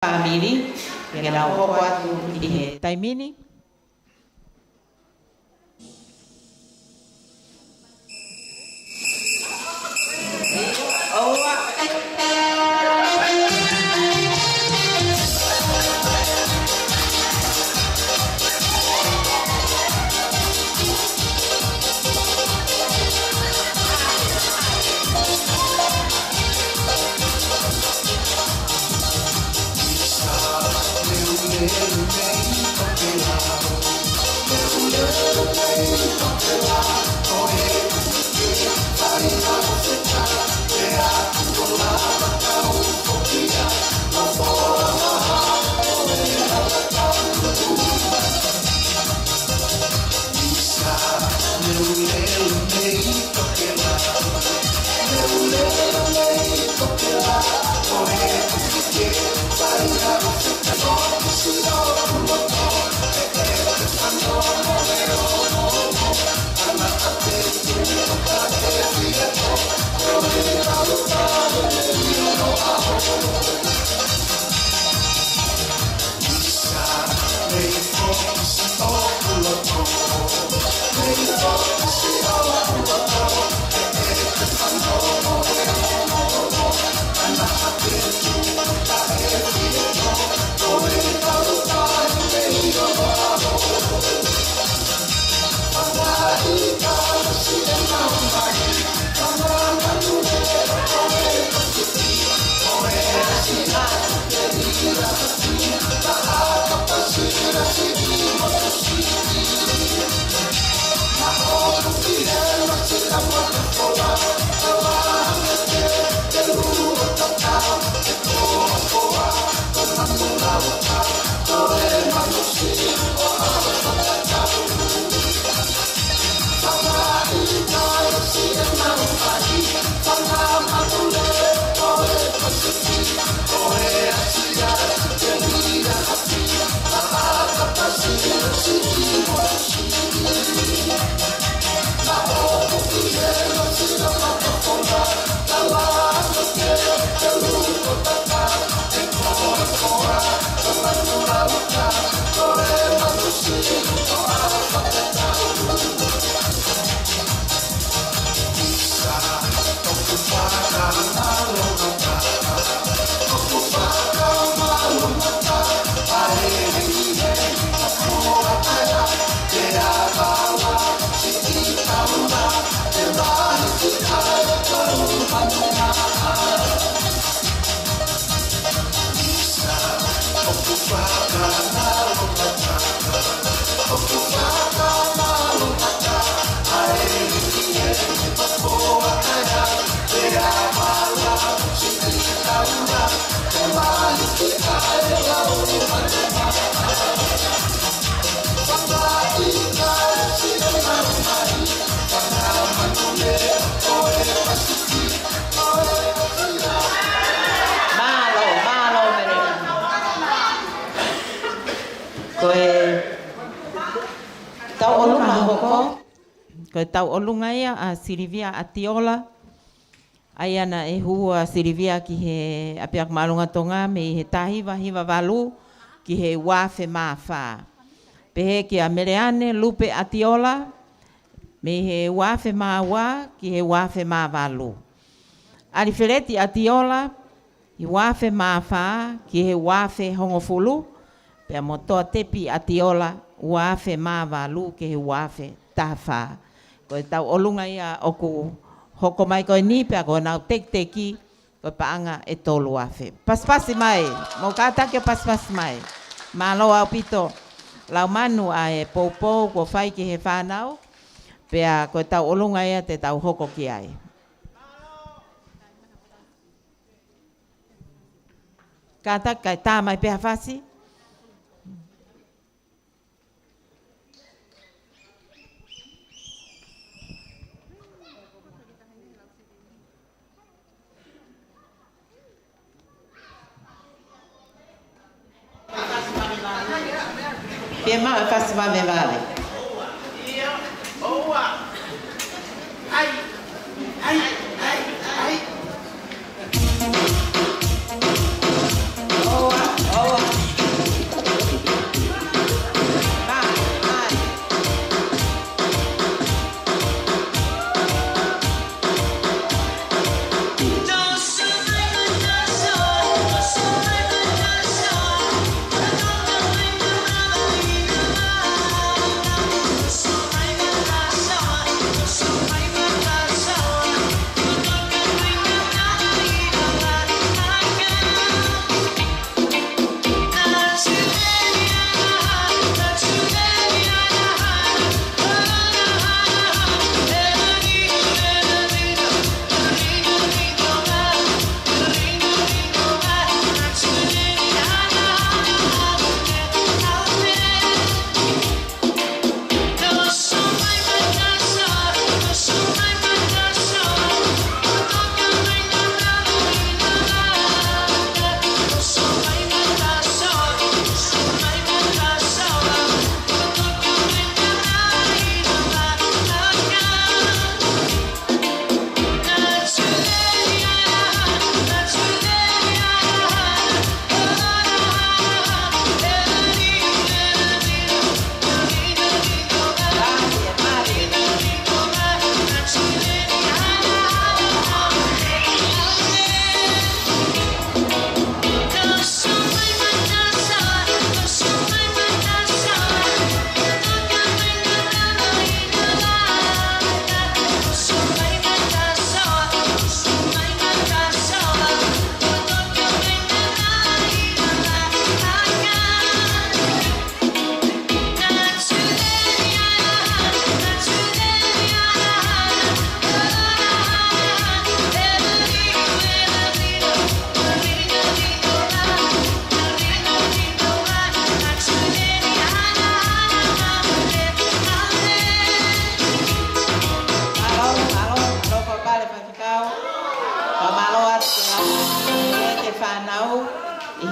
Family, que na hoko atu i he taimini. Ko tau olunga ia a Silvia Atiola. Ai ana e hua Silvia ki he apiak malunga tonga me he tahiwa hiwa walu ki he wafe mawha. Pehe ki a Meleane Lupe Atiola me he wafe mawa ki he wafe mawalu. Alifereti Atiola i wafe mawha ki he wafe hongofulu. Pea motoa tepi Atiola wafe mawalu ki he wafe tafa. Ko tau olunga ia o ku hoko mai koe ni pea ko nau teki ko paanga e tolu afe. Paspasi mai, mo kātake paspasi mai. Malo au pito lau manu a e poupou ko whai ki he whanau pea ko tau olunga ia te tau hoko ki ai. Kātake kai tā mai pea whasi. Pia mai fasi mai me vale. Ai, ai, ai, ai.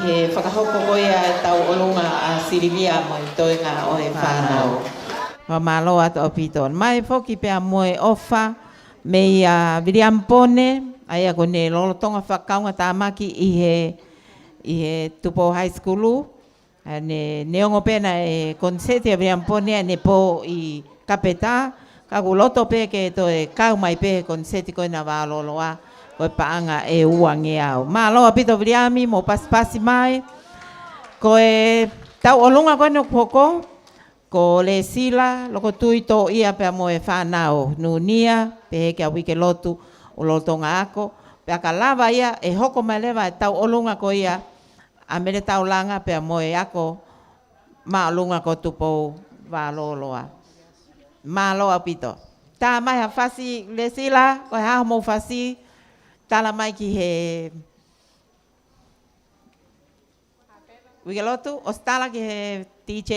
he whakahoko koia e tau olunga a Silivia mo i toenga o e whanau. Wa malo ato o pito. Mai foki pea mo e ofa me ia Viriampone, ai a kone lolotonga whakaunga tāmaki i he tupo high schoolu. Ne neongo pena e konseti a Viriampone ne po i kapeta. Kaku loto pe ke to e kau mai pe konseti koe na wāloloa. Koe paanga e uange au. Ma loa pito Viriami mo pasipasi mai. Koe tau olunga koe no koko. Ko le sila loko tui to ia pe mo e whanau. Nunia pe heke a wike lotu o lotonga ako. Pe aka lava ia e hoko mai lewa e tau olunga ko ia. A mere tau langa pe mo e ako. Ma olunga ko tupo wāloloa. Ma loa pito. Tā mai ha whasi le sila. Koe haho mo whasi. Tala mai ki he wike lotu. O stala ki he DJ.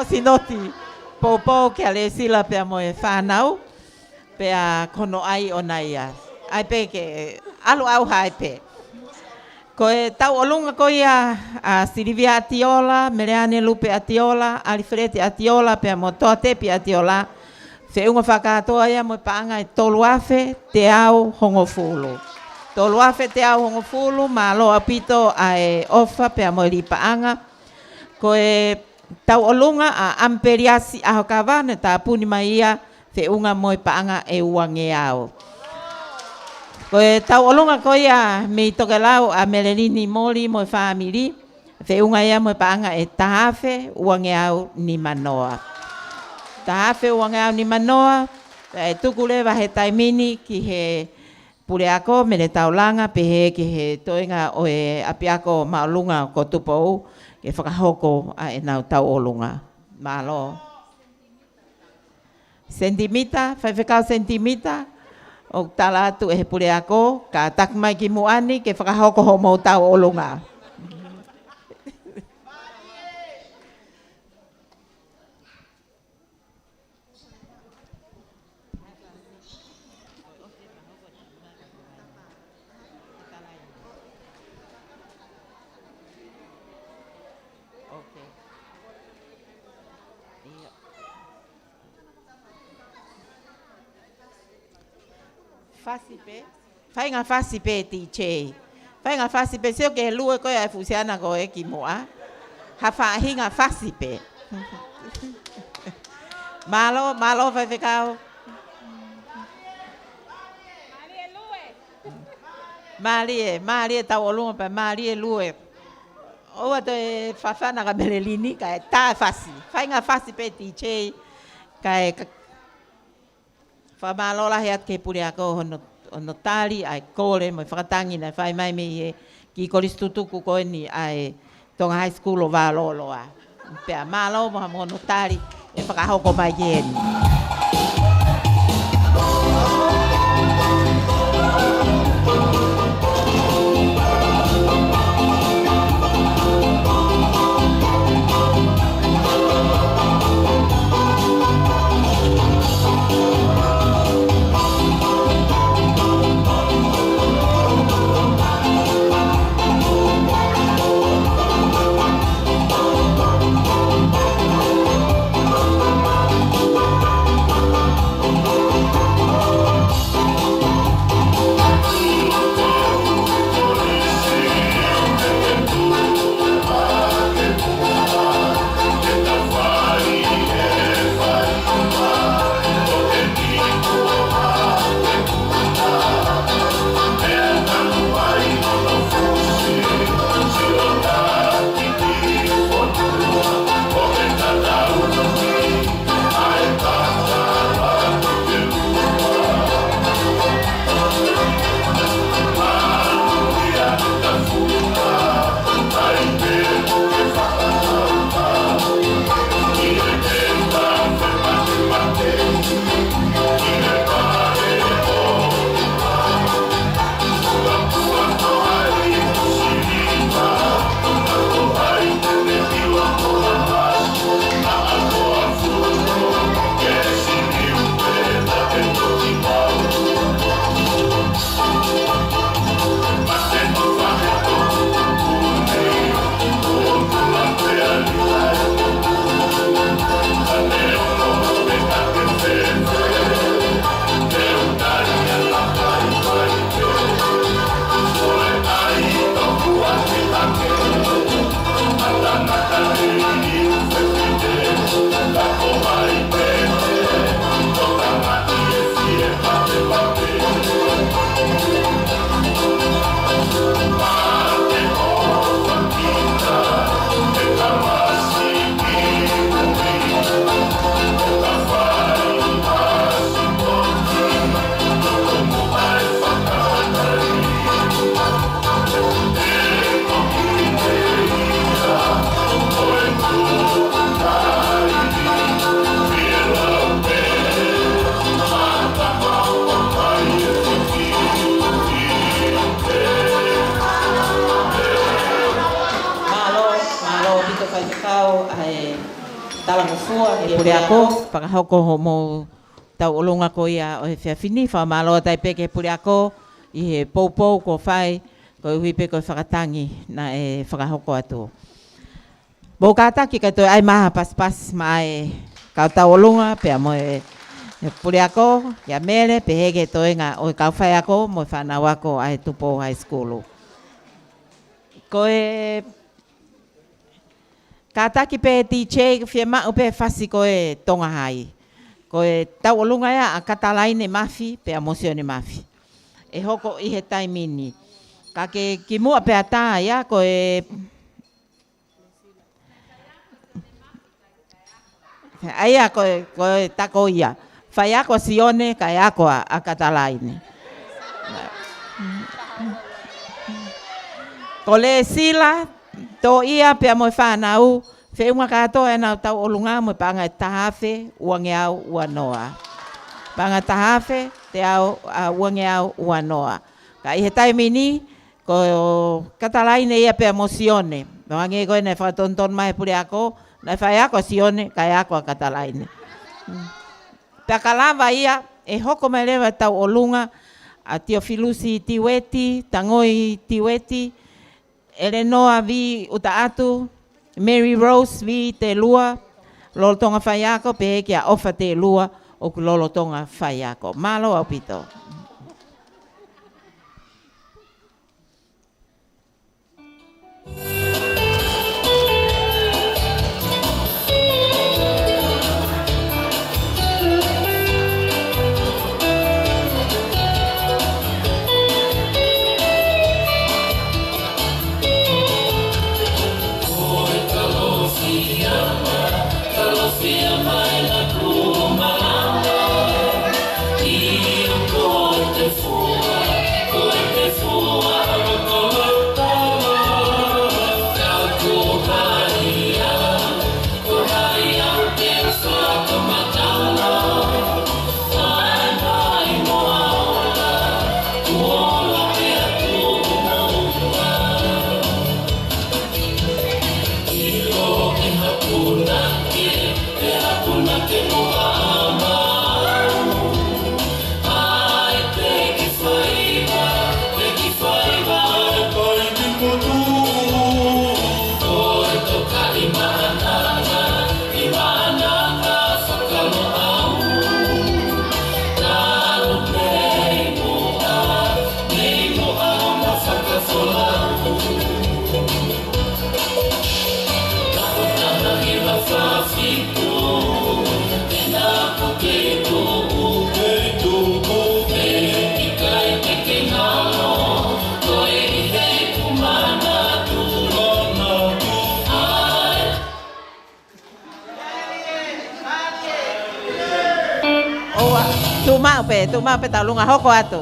Sinoti popo ke ale sila pe mo e whanau pe a kono ai o naia. Ai pe ke alu au hai pe. Ko e tau olunga ko ia a Silivia Atiola, Meleane Lupe Atiola, Alifredi Atiola pe mo toa tepi Atiola. Fe unga whakatoa ia mo paanga e tolu afe te au hongofulu. Tolu afe te au hongofulu ma loa pito a e ofa pe mo li paanga. Ko e tau olunga a Amperiasi a hokawana ta puni mai ia fe unga moi paanga e uange au. Ko e tau olunga ko ia me toke lau a Melelini Moli moi family fe unga ia moi paanga e tahafe uange au ni manoa. Tahafe uange au ni manoa E tuku lewa he taimini ki he puleako me le taulanga pe he ki he toenga o e apiako maulunga ko tupou ke whakahoko a e nau tau olunga. Malo. Sentimita, whaiwhekau sentimita, o tala atu e he puleako, ka takmai ki muani ke whakahoko ho mou tau olunga. Fasipe, fai ngā fasipe ti che. Fai ngā fasipe, seo ke lue koe ai fusiana ko e ki moa. Ha whaahi ngā fasipe. Malo fai whekau. Malie tau olunga pa malie lue. Oa to e whawhana ka melelini ka e tā fasi. Fai ngā fasipe ti che ka e whamalola he at ke puri ako hono tali ai kore mo whakatangi na whai mai me he ki koristutuku koe ni ai tonga high school o Wāloloa. Pea malo mo hono tali e whakahoko mai yen. Puleako, whakahoko ho mo tau olunga ko ia o he whiawhini, whamaloa tai peke puleako i he poupou ko whai, ko i huipe ko whakatangi na e whakahoko atu. Mō kātaki kai toi ai maha pas ma e kau tau olunga, pea mo e puleako, ia mele, pe hege toi ngā o kau whai ako, mo whanau ako ai tupo high school. Ko e kātaki pe ti che fie ma upe fasi ko e tonga hai. Ko e tau olunga ia a katalaine mafi pe emosione mafi. E hoko i he taimini. Ka ke ki mua pe ata ia ko e aia ko e tako ia. Whai ako sione kai ako a Katalaine. Ko le sila, tō ia pia mo whanau, whiunga katoa e nau tau olunga mo panga e tahawhe uange au ua noa. Panga tahawhe te au uange au ua noa. Ka i he taimi ni, ko Katalaine ia pia mo sione. No ange koe nei whakatonton mai puri ako, nei whai ako sione kai ako a Katalaine. Pea kalawa ia, e hoko mai lewa tau olunga, a Tiofilusi Tiweti, Tangoi Tiweti, Elenoa vi uta atu, Mary Rose vi te lua, lolotonga whai ako, pe heke a ofa te lua, o ku lolotonga whai ako. Malo au pito. Tu mau pe tau lunga hoko atu.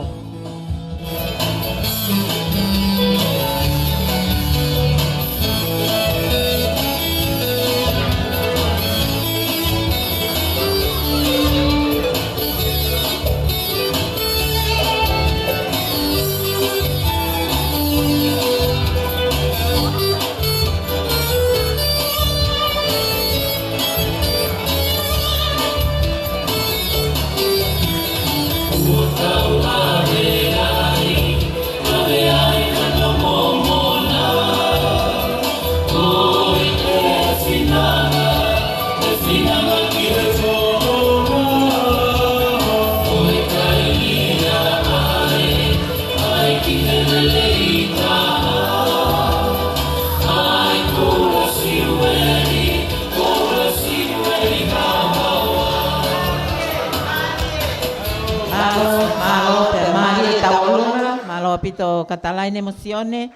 Pito Katalaine Mosione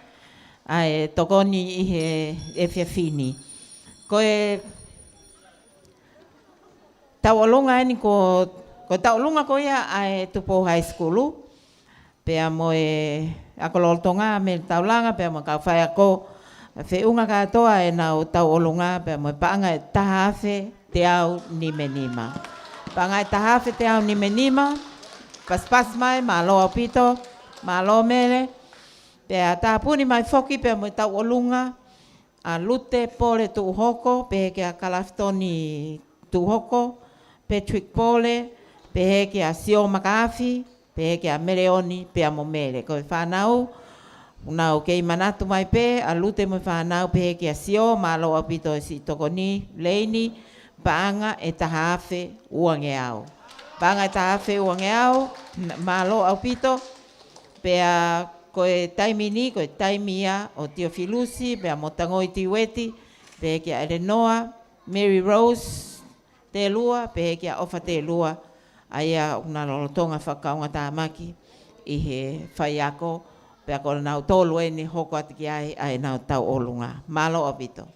ai tokoni i he fiafini. Koe tauolunga ni ko tauolunga ko ia ai Tupo High School. Pea mo ako loltonga me taulanga pea mo ka fai ako whiunga katoa e nau tauolunga pea mo paanga e tahawhe te au nimenima. Paanga e tahawhe te au nimenima. Pas mai ma loa pito. Malo mele, pea tāpuni mai foki pea mo tau olunga, a lute pole tu hoko, pe heke a Kalaftoni tu hoko, Patrick Pole, pe heke a Sio Makafi, pe heke a Mereoni, pea mo mele. Koe whanau, unau kei manatu mai pe, a lute mo whanau pe heke a Sio, malo apito e si tokoni, leini, paanga e tahawhe uange au. Paanga e tahawhe uange au, malo apito, pea koe taimi ni, koe taimia o Tiofilusi, pea mo Tangoi Tiweti, pe heke a Elenoa, Mary Rose, te lua, pe heke a ofa te lua, aia una lolotonga whakaunga tāmaki, i he whai ako, pea kore nau tōlu e ni hoko atiki ai nau tau olunga. Malo o pito.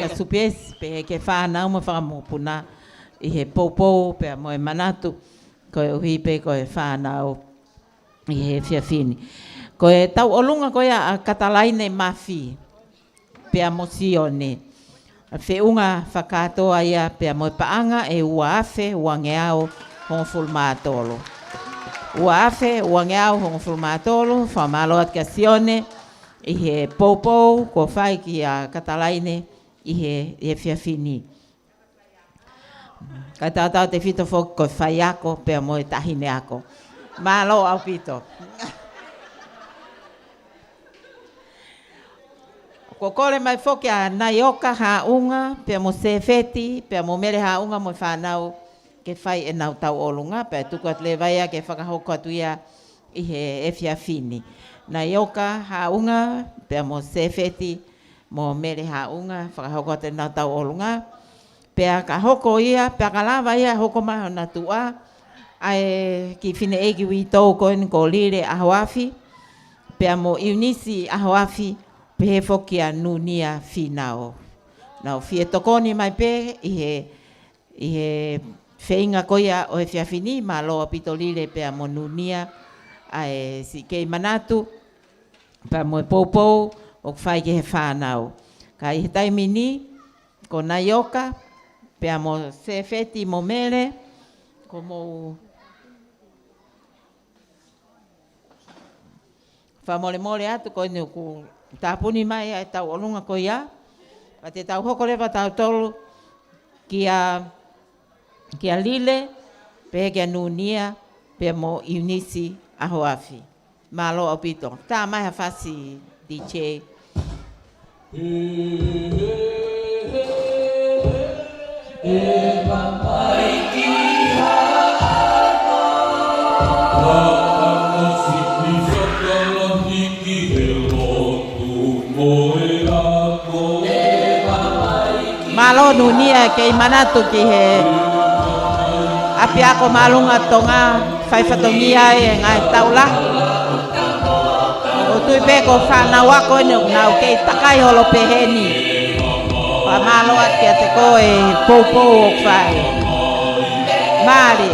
ka supes pe ke whanau ma whakamopuna I he poupou pe mo e manatu ko e uhi pe ko e whanau I he whiawhini. Ko e tau olunga ko a katalaine mafi pe a mosione. A whiunga whakatoa ia pe a mo e paanga e ua afe ua ngeao hongo fulmatolo. Ua afe ua ngeao hongo fulmatolo whamaloat ka sione I he poupou ko whai ki a katalaine I he whiawhini. Ka tātau te whito whok ko whai ako pe a mo e tahine ako. Malo au pito. Ko kore mai whoki a naioka haunga, pia mo sefeti, pia mo mere haunga mo whanau ke whai e nau tau olunga, pia tuku at le vaia ke whakahoko atu ia I he whiawhini. Naioka haunga, pia mo sefeti, mo mere haunga, whakahoko atu nau tau olunga, pia ka hoko ia, pia ka lava ia hoko maho na tua, ai ki whine eki wi tau koen ko lire ahoafi, pia mo iunisi ahoafi, pe he whoki a nunia whinao. Nau whie tokoni mai pe I he whainga koia o he whiawhini, ma loa pitolire pe a mo nunia ai si kei manatu, pe a mo e poupou o whai ke he whanau. Ka I he taimini, ko naioka, pe a mo sefeti mo mere, ko mo whamole mole atu ko inu ku tāpuni mai ai tau olunga ko ia. Pa te tau hoko lewa tau tolu ki a lile, pe ki a nunia, pe mo iunisi ahoafi. Malo au pito. Tā mai hawhasi DJ. E papai ki ha'ako La'ako siki whakalahi ki he lotu moe ako E papai ki Malo nunia kei manatu ki he api ako malunga tonga whaifatongia e ngai taula. O tui pe ko whanau ako ene nau kei takai holo peheni. Pa malo at kia te ko e poupou o whai. Mari.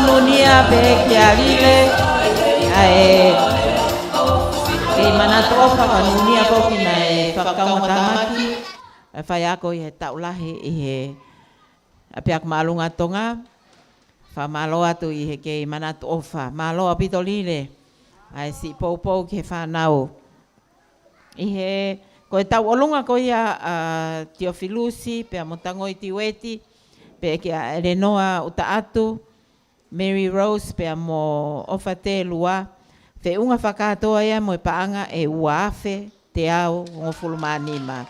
nunia pe kia lile ai e mana tofa ka nunia ko kina e whakakaungatamaki whai ako i he taulahi i he apiak maalunga tonga wha malo atu i he kei mana tofa malo apito lile ai si pou ki he whanau i he ko e tau olunga ko ia Teofilusi pe a motango i Tiweti pe ke a Elenoa uta atu Mary Rose pe a mo ofate lua fe unga whakatoa ia mo e paanga e uafe te au ngofulu manima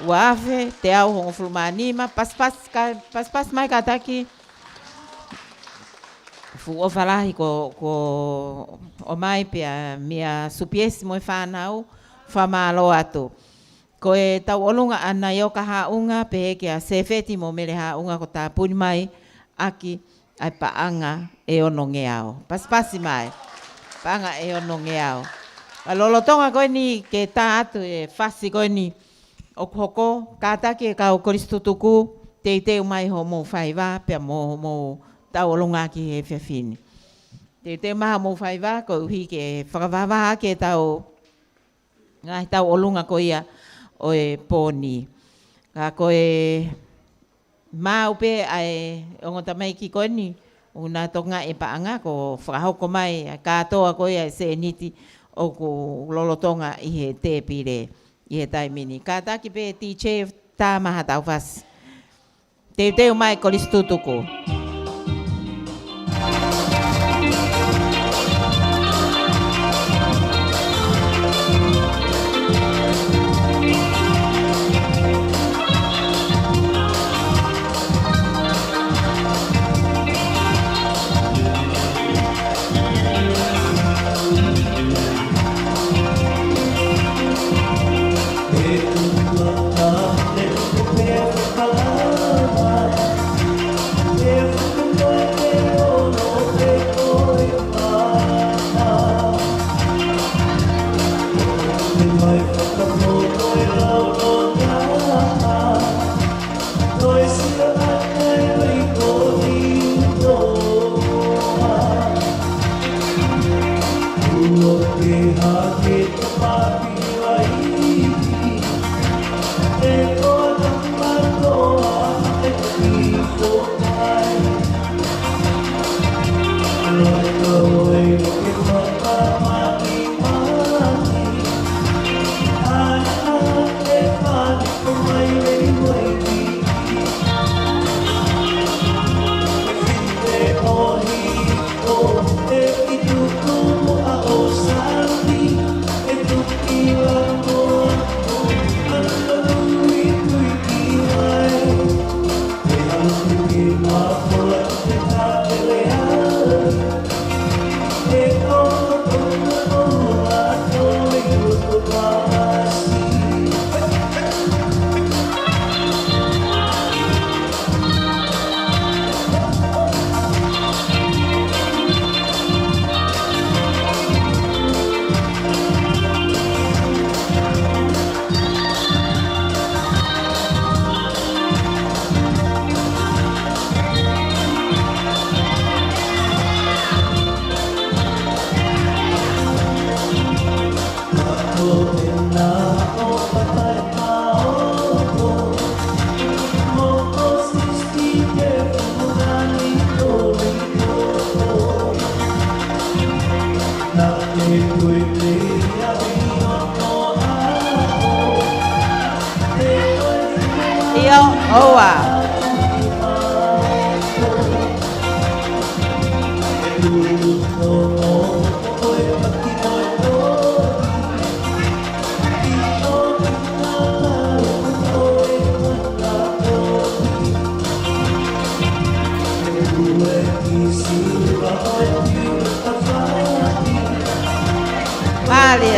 uafe te au ngofulu manima pas mai kataki fu ofalahi ko o mai pe a mia supiesi mo e whanau whamalo atu ko e tau olunga ana i o ka haunga pe ke a sefeti mo mele haunga ko tā puni mai aki ai paanga e ono ngeao. Paspasi mai, paanga e ono ngeao. A lolotonga koe ni ke tā atu e fasi koe ni o hoko, kātaki e kau koristutuku te teu mai ho mo whaiva pe mo tau olunga ki he whiawhini. Te teu maha mo whaiva ko uhi ke whakawawaa ke tau ngai tau olunga ko ia o e pōni. Ka ko e maupe ai ongota mai ki koe ni. Una tonga e paanga ko whakahoko mai. Katoa ko ia se niti o ko lolotonga i he te pire i he taimini. Ka taki pe tiche tā maha tau whas. Te teu mai koristutuku.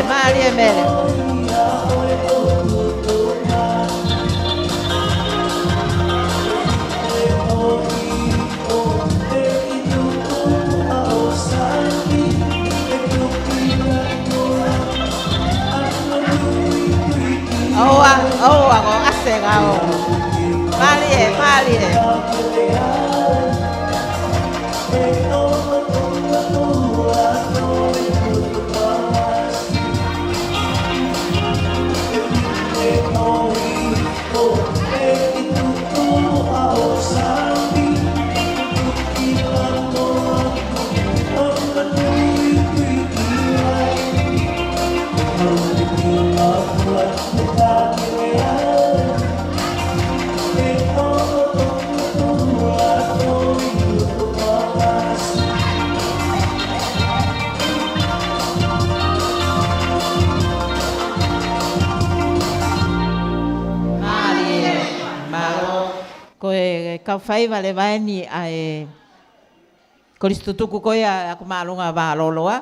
Malie mele. Ako ase kao. Malie. Ko e kauwhaiwa le waini a e koristutuku koe a ako maalunga wā loloa.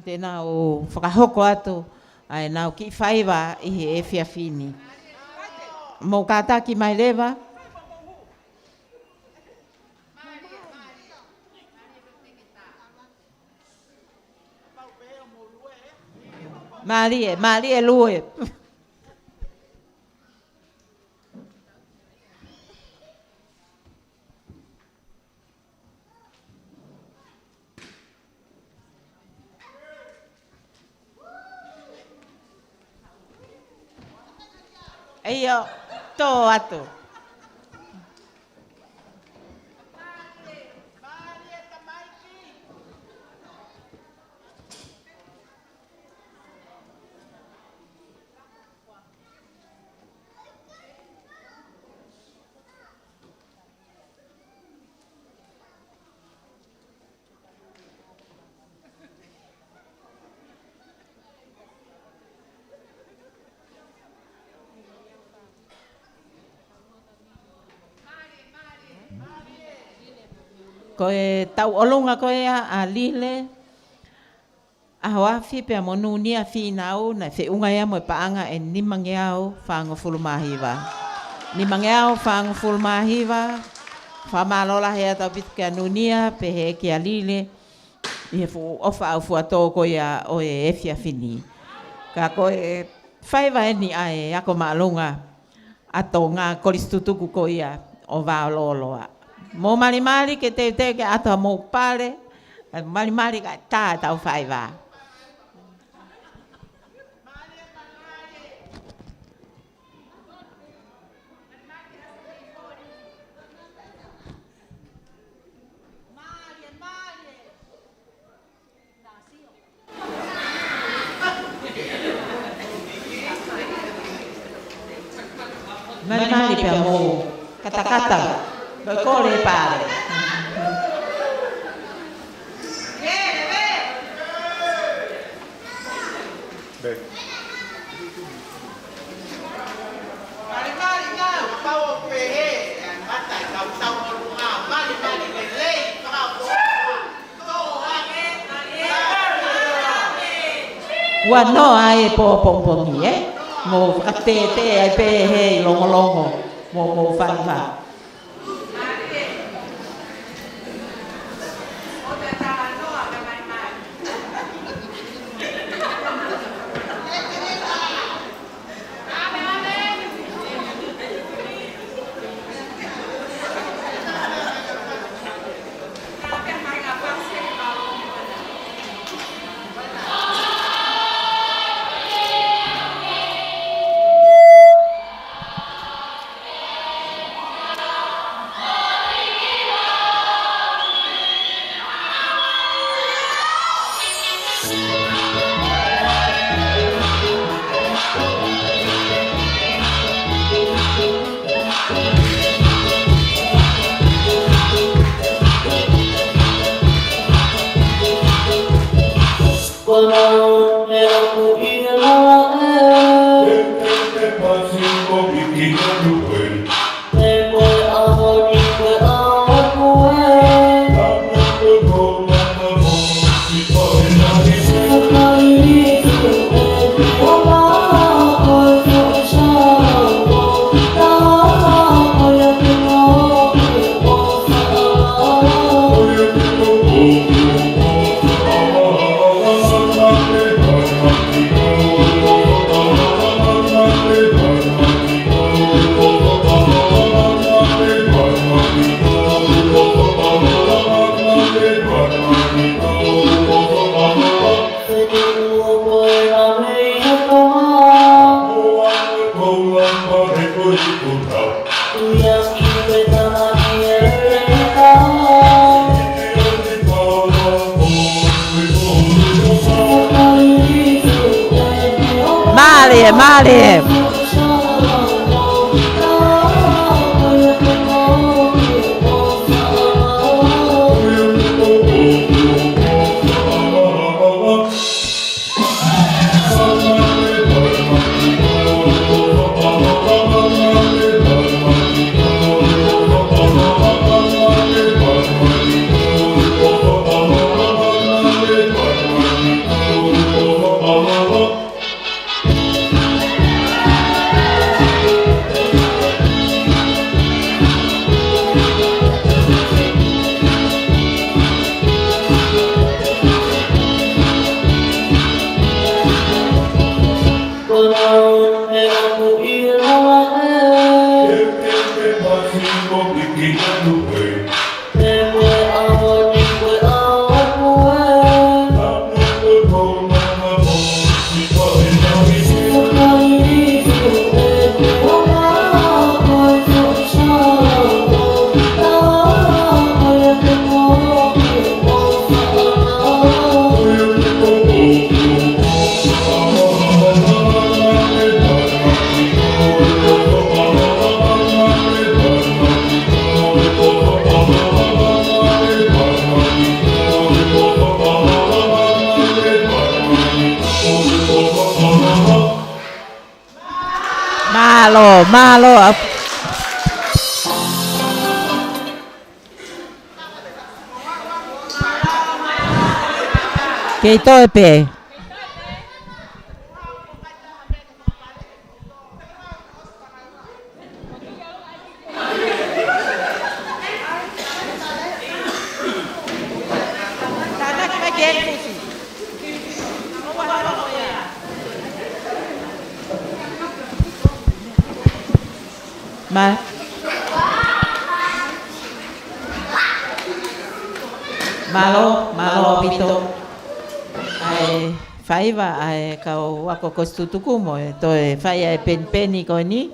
Tēnā o whakahoko atu ai nau ki whaiwa i he e whiawhini. Mō kātaki mai lewa. Marie lue. Eio, tō atu. Ko e tau olunga koe a lile, a hoafi pe a monu ni a whiinau na whiunga ea mo e paanga e nimange au whaango fulumahiwa. Nimange au whaango fulumahiwa, whamalola hea tau bitu ke anunia pe he ke a lile, i he fu ofa au fuatō koe a o e efia whini. Ka koe whaiwa eni a e ako maalunga ato ngā koristutuku koe a o wāloloa. Mō marimari ke te ke ato mō pare, marimari ka tā tau whaiwa. Marimari pia mō kata-kata. Kore pare. Wa no ai po pompomi mo ate ai pe he longo mo fa. Male. Malo. Kei toi pe. Malo pito. Ai faiva ai kau wako kostutuku mo to e fai ai penpeni ko ni.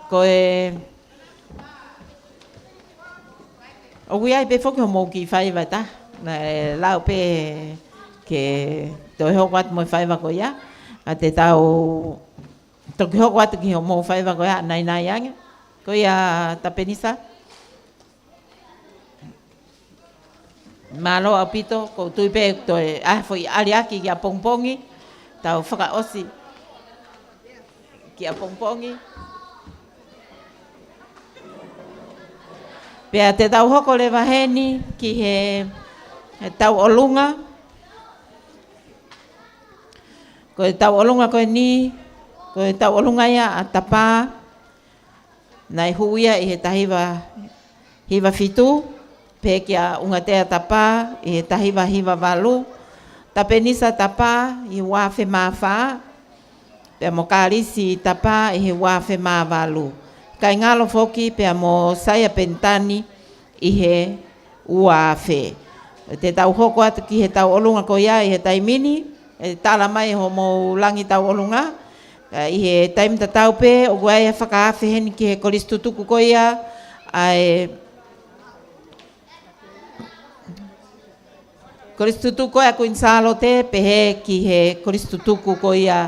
Ko e o ai pe foki mo ki faiva ta. Na lau pe ke to ho wat mo faiva ko ya. A te tau to ho wat ki mo faiva ko ya nai yang. Ko ya tapenisa. Malo apito ko tui pe to foi aliaki ki a pongpongi tau whaka osi ki a pongpongi pea te tau hoko le waheni ki he tau olunga ko e tau olunga ko e ni ko e tau olunga ia a tapa nai huia i he tahiwa hiwa fitu pe kia unga tea tapa, i tahiwa hiwa walu. Tapenisa tapa, i wafe mawha. Pea mo karisi tapa, i he wafe mawalu. Kai ngalo foki, pea mo saya pentani, i he wafe. Te tau hoko atu ki he tau olunga ko ia, i he taimini. E tala mai ho mo langi tau olunga. I he taim tatau pe, o guai whakaafe heni ki he koristutuku ko ia. Ai koristutuku e kuin salo te pehe ki he koristutuku ko ia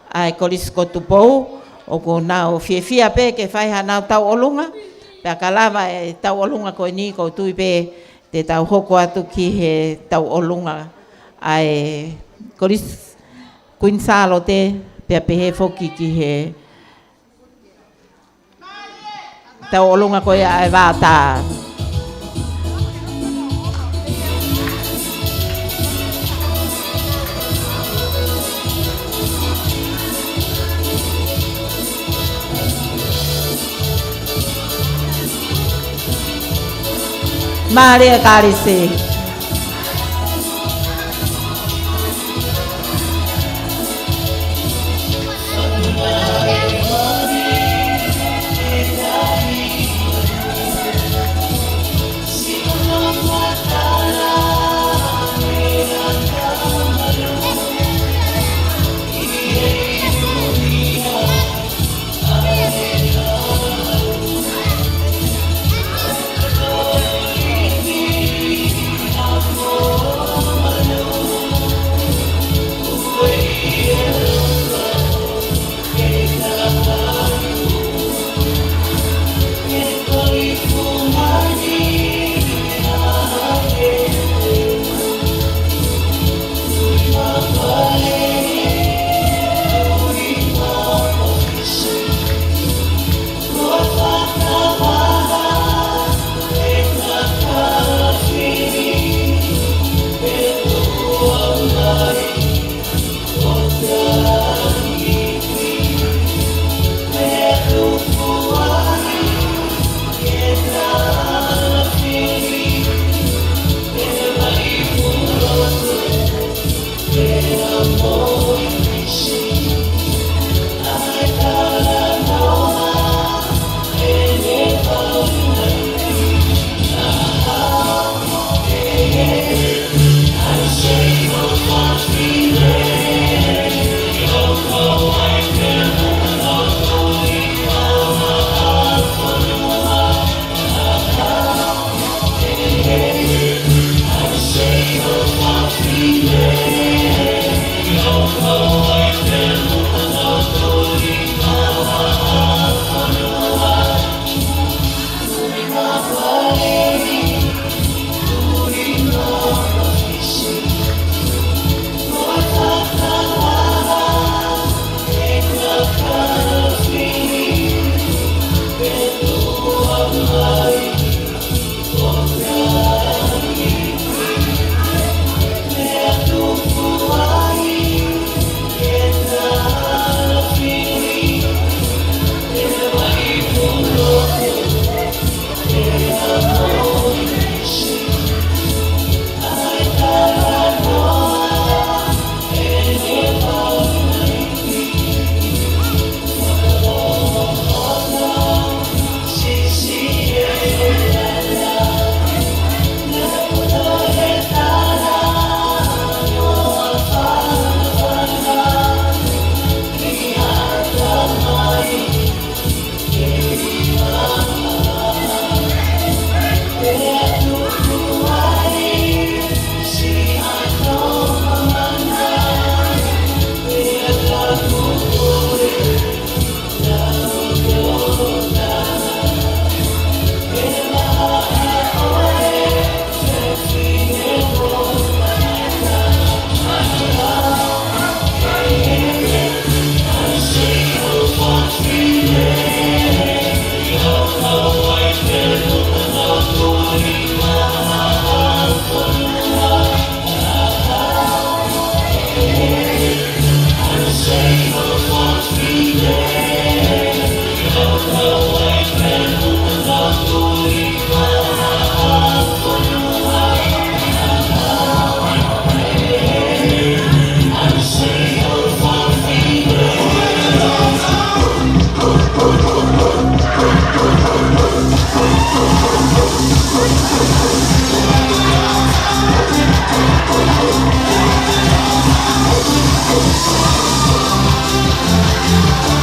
ai korisko tupou o ko nau fia pe ke fai ha nau tau olunga pe kalava e tau olunga ko ni ko tui pe te tau hoko atu ki he tau olunga ai koris kuin salo te pe pehe foki ki he tau olunga ko ia ai vata Maria Carisi.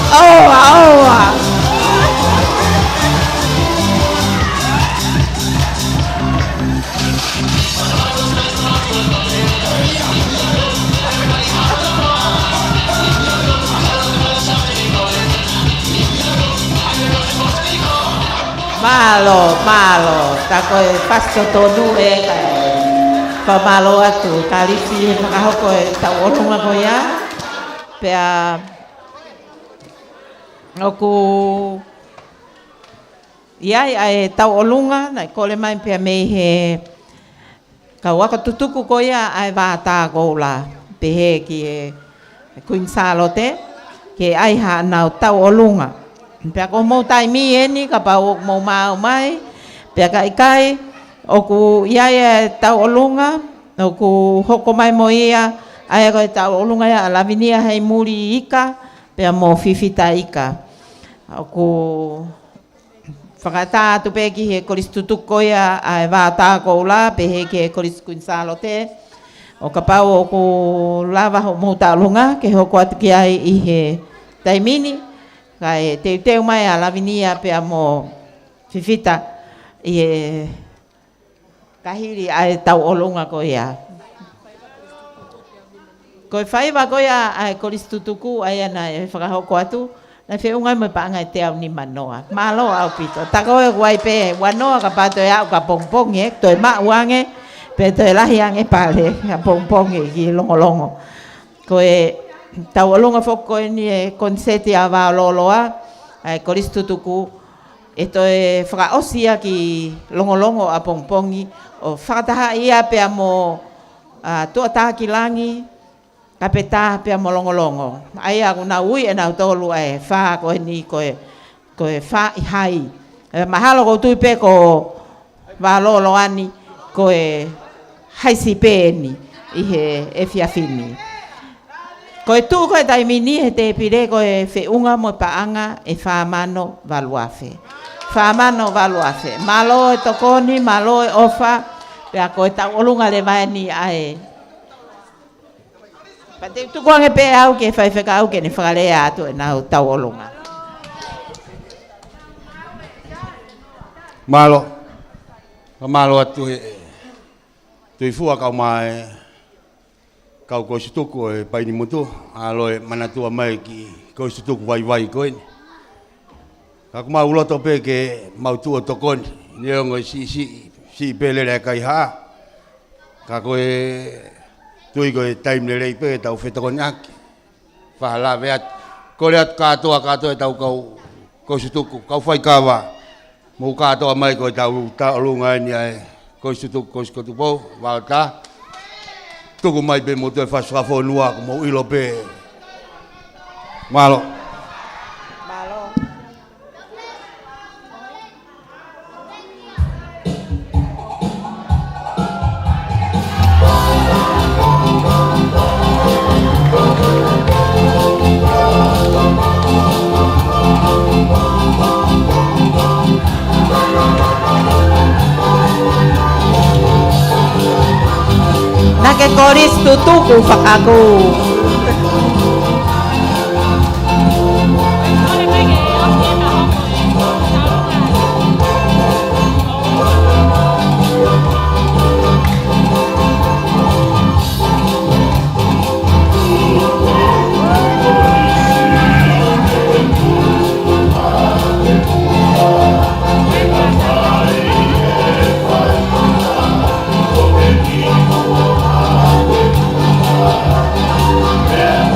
Oa. Malo. Tako e paso tonu e ka malo atu kalisi makahoko e tau olunga ko ia. Pea oku iai ai tau olunga na kole mai pea mei he ka waka tutuku ko ia ai wata ko la pehe ki e Queen Salote ke ai ha na tau olunga. Pea ko mo tai mi eni ka pa o mo mau mai pea kai oku ia tau olunga oku hoko mai mo ia ai ko tau olunga ia lavinia hei muri ika pea mo fifita ika oku whakata tu pe ki he koristutuko ia ai wata ko la pehe ke koris Queen Salote o ka pau oku lava ho mo tau olunga ke hoko atu ki ai i he taimini kai te mai a lavinia pe mo fifita e kahiri ai tau olunga ko ia ko faiva ko ia ai koristutuku ai na e whakahoko atu na fe unga me pa ngai te au ni manoa malo au pito ta ko wai pe wanoa ka pato ia ka pongpong e to ma wange pe to lahi ange pale ka pongpong e ki longo ko e tau olunga foko ni e konseti a wa loloa ai koristutuku e to e whakaosia ki longolongo a pongpongi o whakataha ia pe mo tuataha ki langi ka peta pe mo longolongo ai a una ui e na tolu e wha ko ni ko e wha i hai mahalo ko tui pe ko wa loloani ko e haisi pe ni i he e fiafini ko e tu ko e taimini he te pire ko e whiunga mo paanga e whamano valuafe. Whamano valuafe. Malo e tokoni, malo e ofa, pea ko e tau olunga le vai ni ae. Pa te tu koange pe au ke whai wheka au ke ni whakalea atu e nau tau olunga. Malo atu e tui fua kau mai kau ko situku e pai ni mutu aloe manatua mai ki ko situku vai koe ka kuma uloto pe ke mautua tokon ni ngo si pele le kai ha ka ko e tui ko time le pe tau fetokon ak fa la veat ko le at ka to e tau ko situku kau fai kawa mo ka to mai ko tau ta lunga ni ai ko situku ko skutupo va ta tuku mai pe mo te whaswhafo nua ko mo ilo pe. Malo. Nake koristutuku whakaku. Yeah.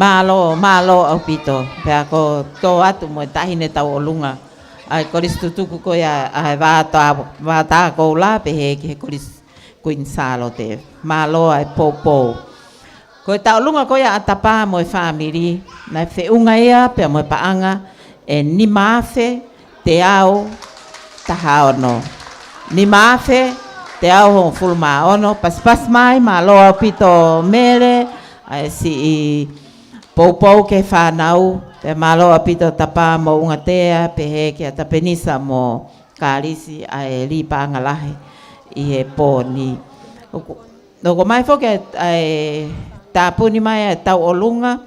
malo au pito. Pea ko tō atu mo tahine tau o lunga. Ai koris tutuku ko ia ai vāta ko la pe he ki he koris kuin salo te. Malo ai popo. Ko tau lunga ko ia atapa mo e family. Na whiunga ia pea mo e paanga. E ni mafe te au tahaono. Ni mafe te au hong fulma ono. Pas mai malo au pito mere. Ai si i poupou ke whanau. Pe malo au pito tapa mo unga tea. Pe he ke atapenisa mo karisi ai li paanga lahe. I he pōni. Noko mai foke ai tāpuni mai e tau o lunga.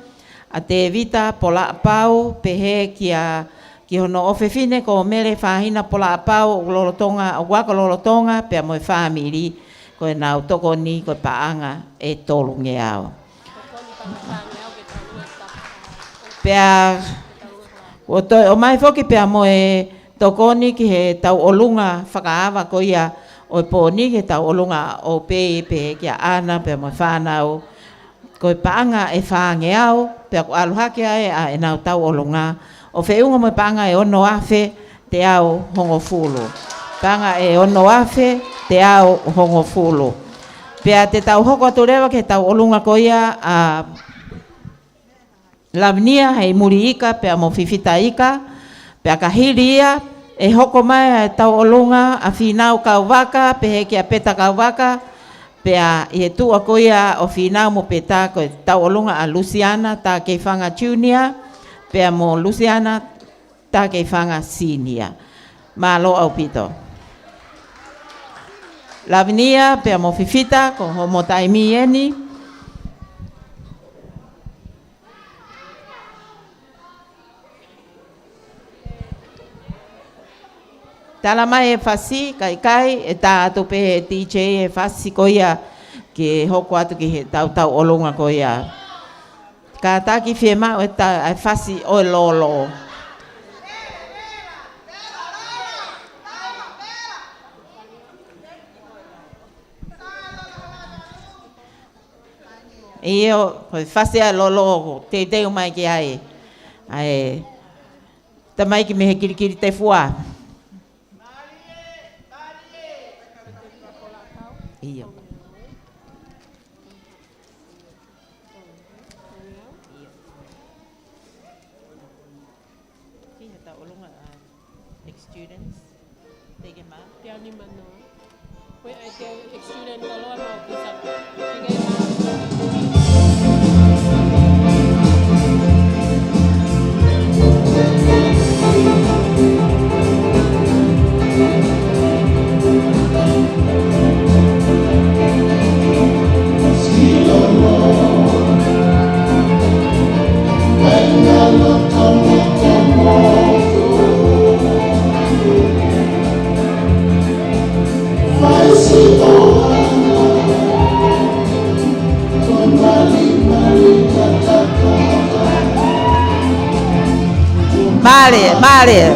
A te vita pola apau, pehe ki hono ofefine ko mere whahina pola apau, lolotonga, o waka lolotonga, pea moe whamiri, ko e nau toko ni, ko e paanga e tolunge au. Pea, o mai foki pea moe toko ni ki he tau olunga whakaawa ko ia, o pōni ki tau olunga o pehe ki a ana, pea moe whanau, ko e paanga e whaange au, pea ko aluhake ai a e nau tau olunga. O whiunga mo e paanga e ono afe te au hongo fulu. Paanga e ono afe te au hongo fulu. Pea te tau hoko atu rewa ke tau olunga ko ia a lavnia hei muri ika, pea mo fifita ika, pea ka hiri ia, e hoko mai e tau olunga a whinau kau waka, pehe ki a peta kau waka, pea i e tua ko ia o whinau mo peta ko e tau olunga a Luciana, tā kei whanga junior, pea mo Luciana, tā kei whanga senior. Malo au pito. Lavinia, pea mo fifita, ko homo taimi eni. Tala mai e whasi, kai, e tā atu pe DJ e whasi ko ia, ke hoko atu ki he tau olunga ko ia. Ka tā ki whie mau e tā e whasi o lolo. E o whasi a lolo, te teo mai ki ai. Ai, ta mai ki me he kirikiri te fua. Iyo. Fiha ta olunga ex-students. Tege ma. Te ani mano. Foi ai te ex-student kalau mau kisah. Tege ma. Mare.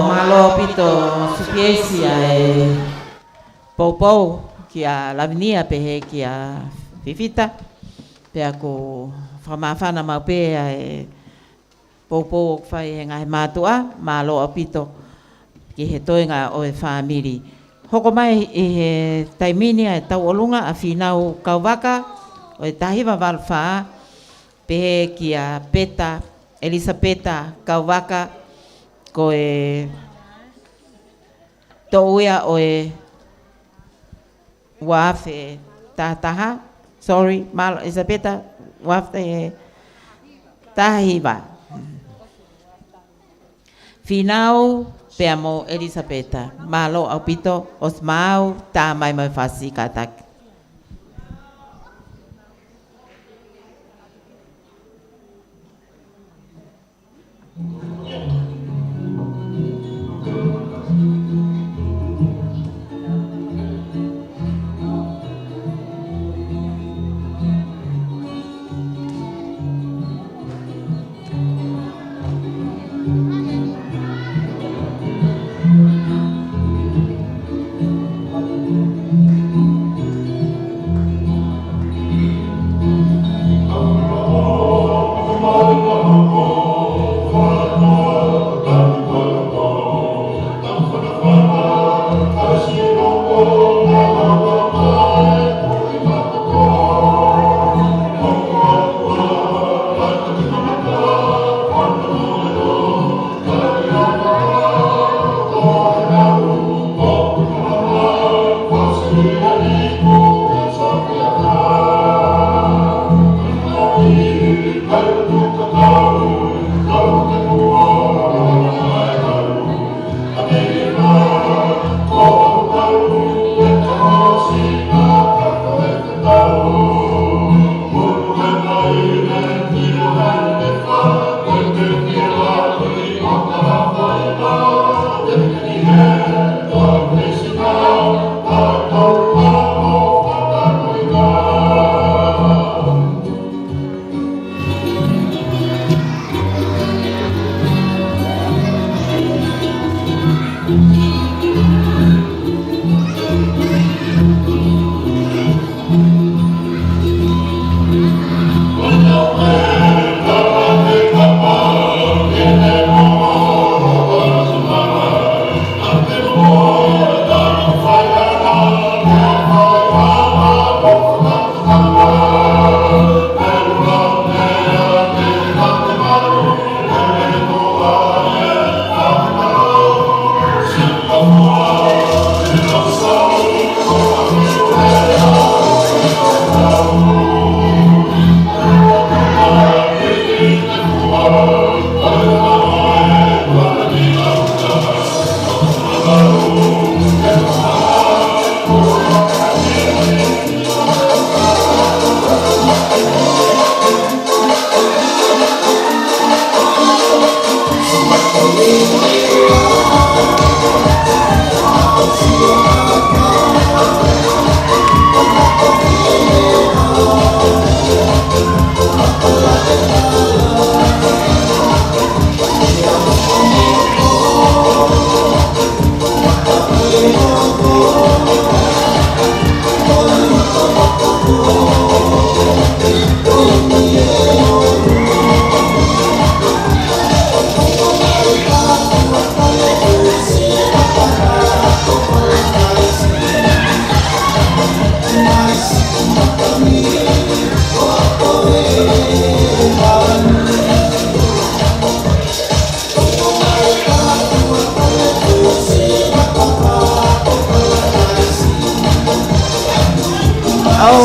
Malo pito supiesi e poupou ki a lavinia pehe ki a fifita pe ako whamawhana mau pe e poupou whai he ngai mātua malo pito ki he toenga o e whamiri. Hoko mai e he taimini e tau olunga a whinau kauwaka o e tahiwa walwha pehe ki a peta Elisabeta kauwaka ko e touia o e wafe taha sorry mal Elisabeta wafe tahiva finau pe amo Elisabeta malo au pito os mau ta mai mai fasi katak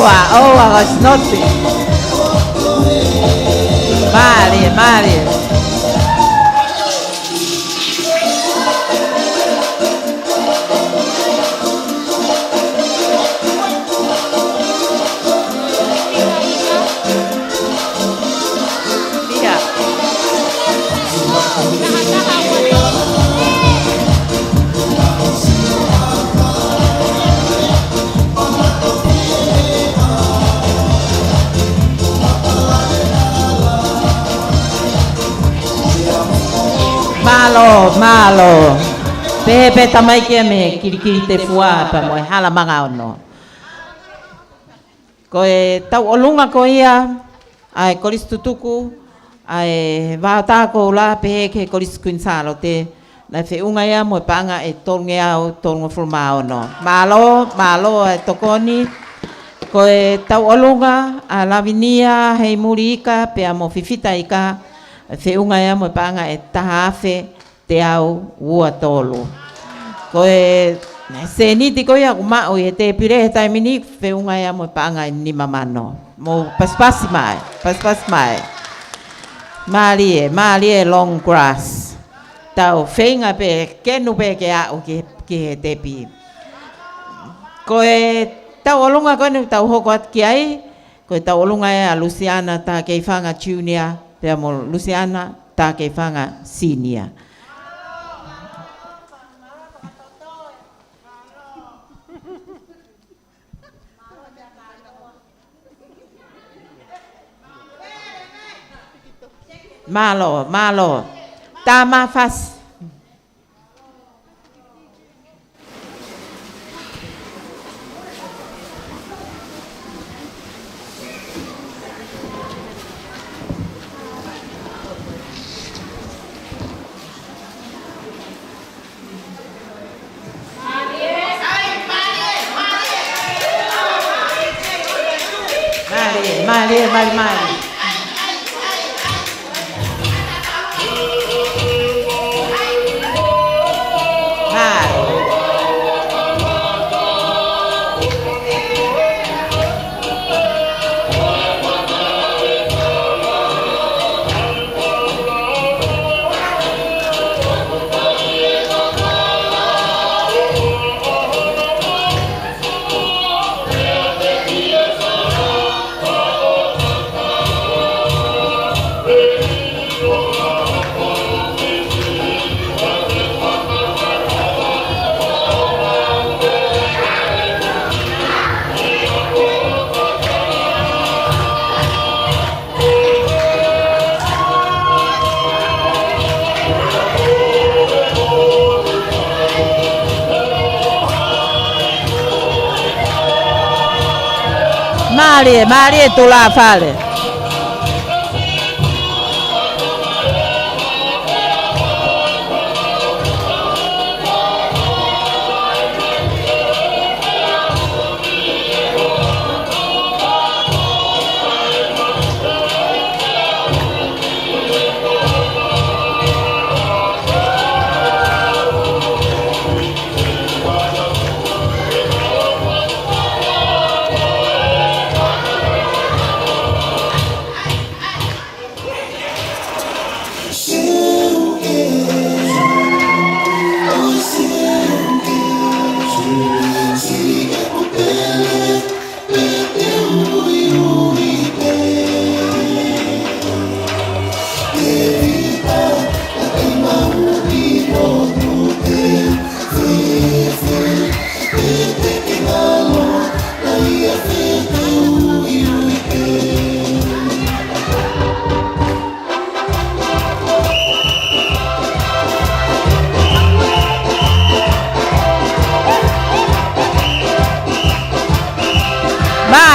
oa, gasnote. Mali. Iya. Malo. Pepe tamai kia me kiri te fua pa mo hala manga ono. Ko e tau olunga ko ia ai kolis tutuku ai vata ko la pe ke kolis kuinsalo te na fe unga ia mo panga e tonge au tongo forma ono. Malo e tokoni ko e tau olunga a lavinia hei murika pe amo fifita ika fe unga ia mo panga e tahafe te au ua tolu. Ko e se niti ko ia kuma o e te pire tai mini fe unga ia mo panga ni mamano. Mo paspas mai. Mali e long grass. Tau feinga pe kenu pe ke a o ke te pi. Ko e tau olunga ko ni tau hoko at ki ai. Ko e tau olunga e a Luciana ta ke fanga junior pe mo Luciana ta ke fanga senior. Malo. Tama fas. Mali. Mali tu la fale.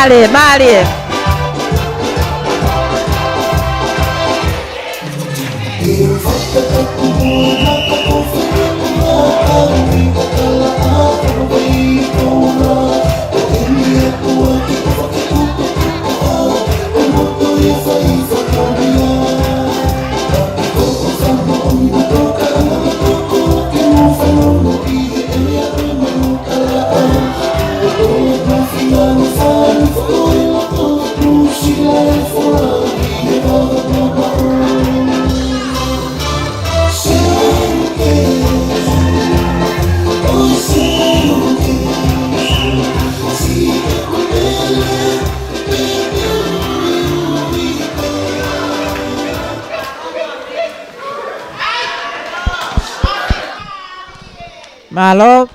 Mali. Oh, Malo.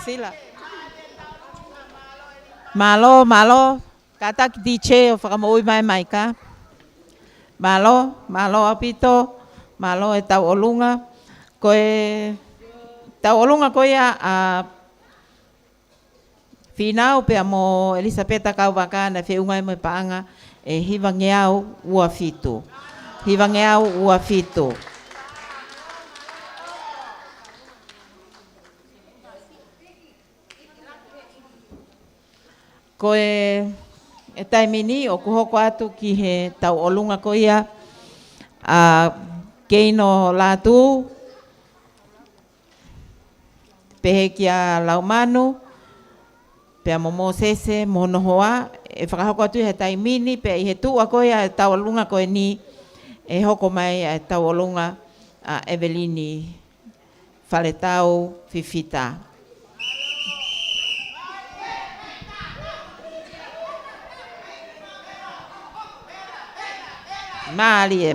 Sila. Malo. Kata ki dice o whakamoui mai ka. Malo apito. Malo e tau olunga. Koe tau olunga koe a finau pe mo Elisabeta Kauwaka na whiungai mo paanga e hiwangeau ua fitu. Koe e taimini o kuhoko atu ki he tau olunga ko ia a keino lātu pehe ki a laumanu pea mo sese mo nohoa e whakahoko atu he taimini pea i he tua ko ia e tau olunga ko ni e hoko mai e tau olunga a Evelini Faletau Fifita. Malie.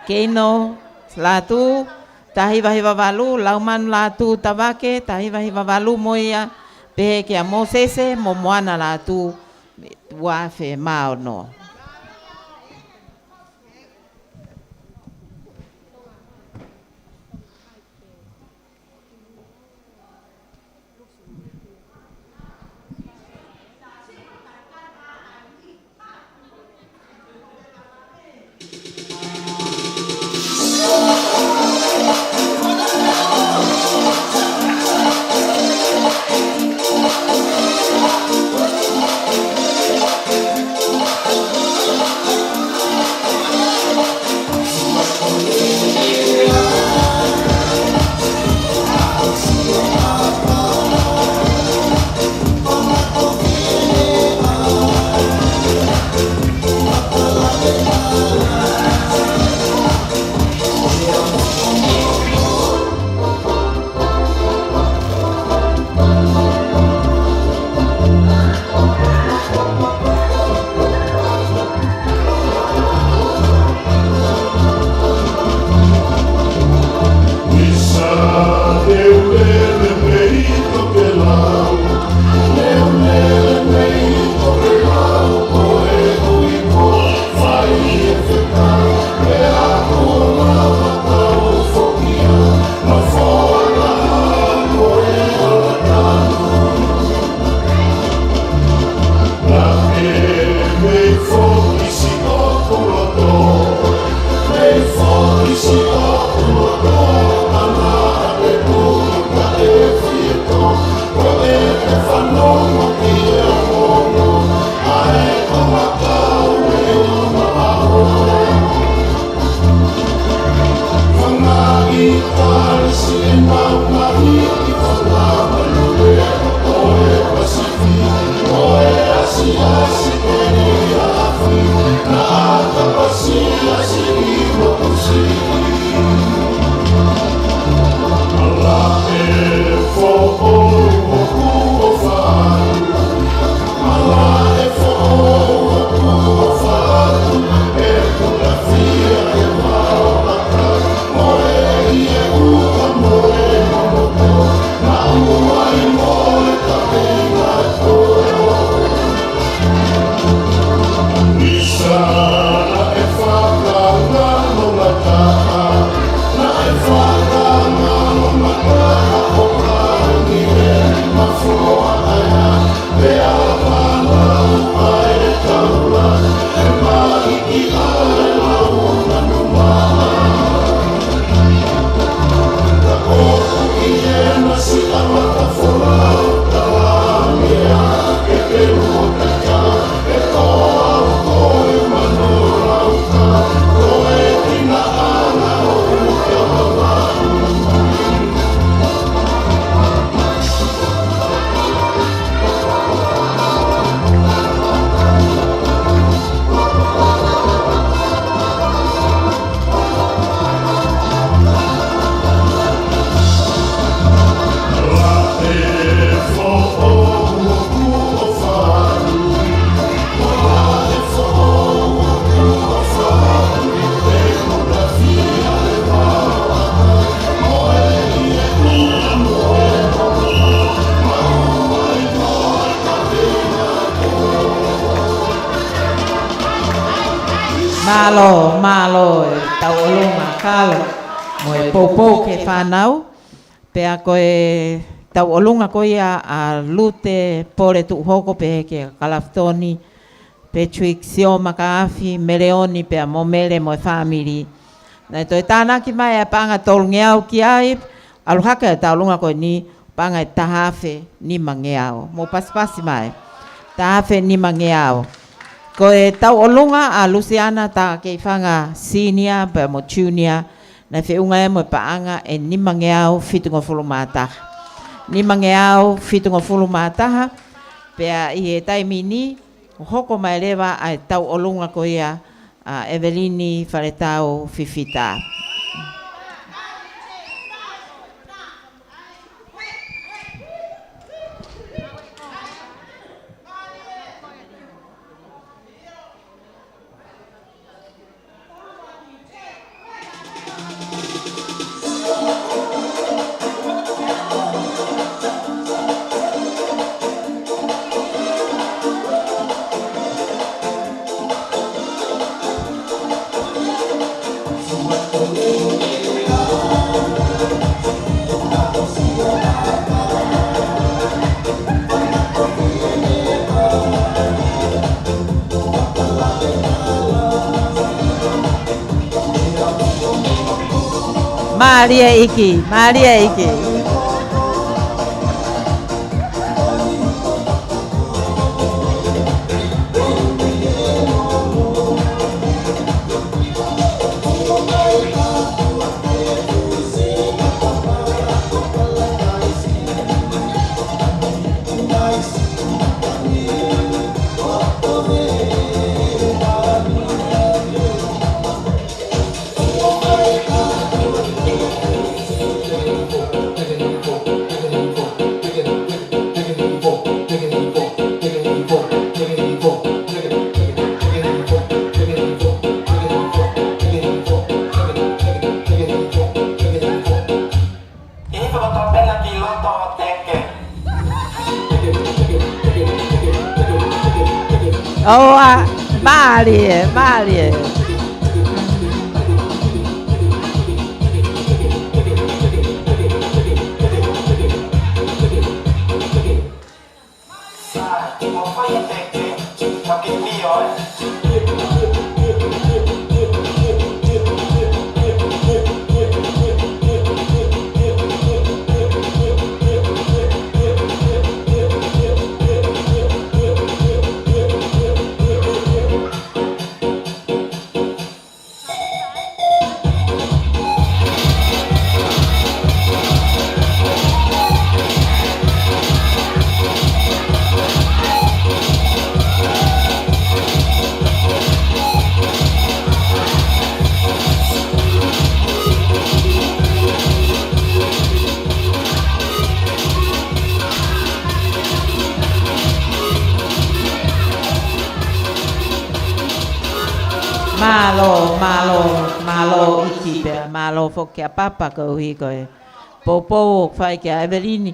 Keino latu tahiwa walu lauman latu tabake tahiwa walu moia pehe kia Mosese mo moana latu wafe maono. Malo e tau olunga kalo mo e poupou ke whanau. Pea koe tau olunga koe a lute pore tu hoko pe ke Kalaftoni, Patrick, Sio Makaafi, Meleoni pea mo mele mo e whamiri. Nei toi tānaki mai a panga tolngeau ki ai, aluhaka e tau olunga koe ni panga e tahafe ni mangeao. Mo pasipasi mai, tahafe ni mangeao. Ko e tau olunga a Luciana ta kei whanga senior pa mo junior na whiunga e mo paanga e ni mangeau fitunga fulumataha. Ni mangeau fitunga fulumataha pea i e taimini hoko mai lewa a tau olunga ko ia a Evelini Faretau Fifita. Maria Iki, Maria Iki. Oh, Maria, Maria. Malo iki pea, malo foke a papa ko hui koe. Popo whai ke a Evelini.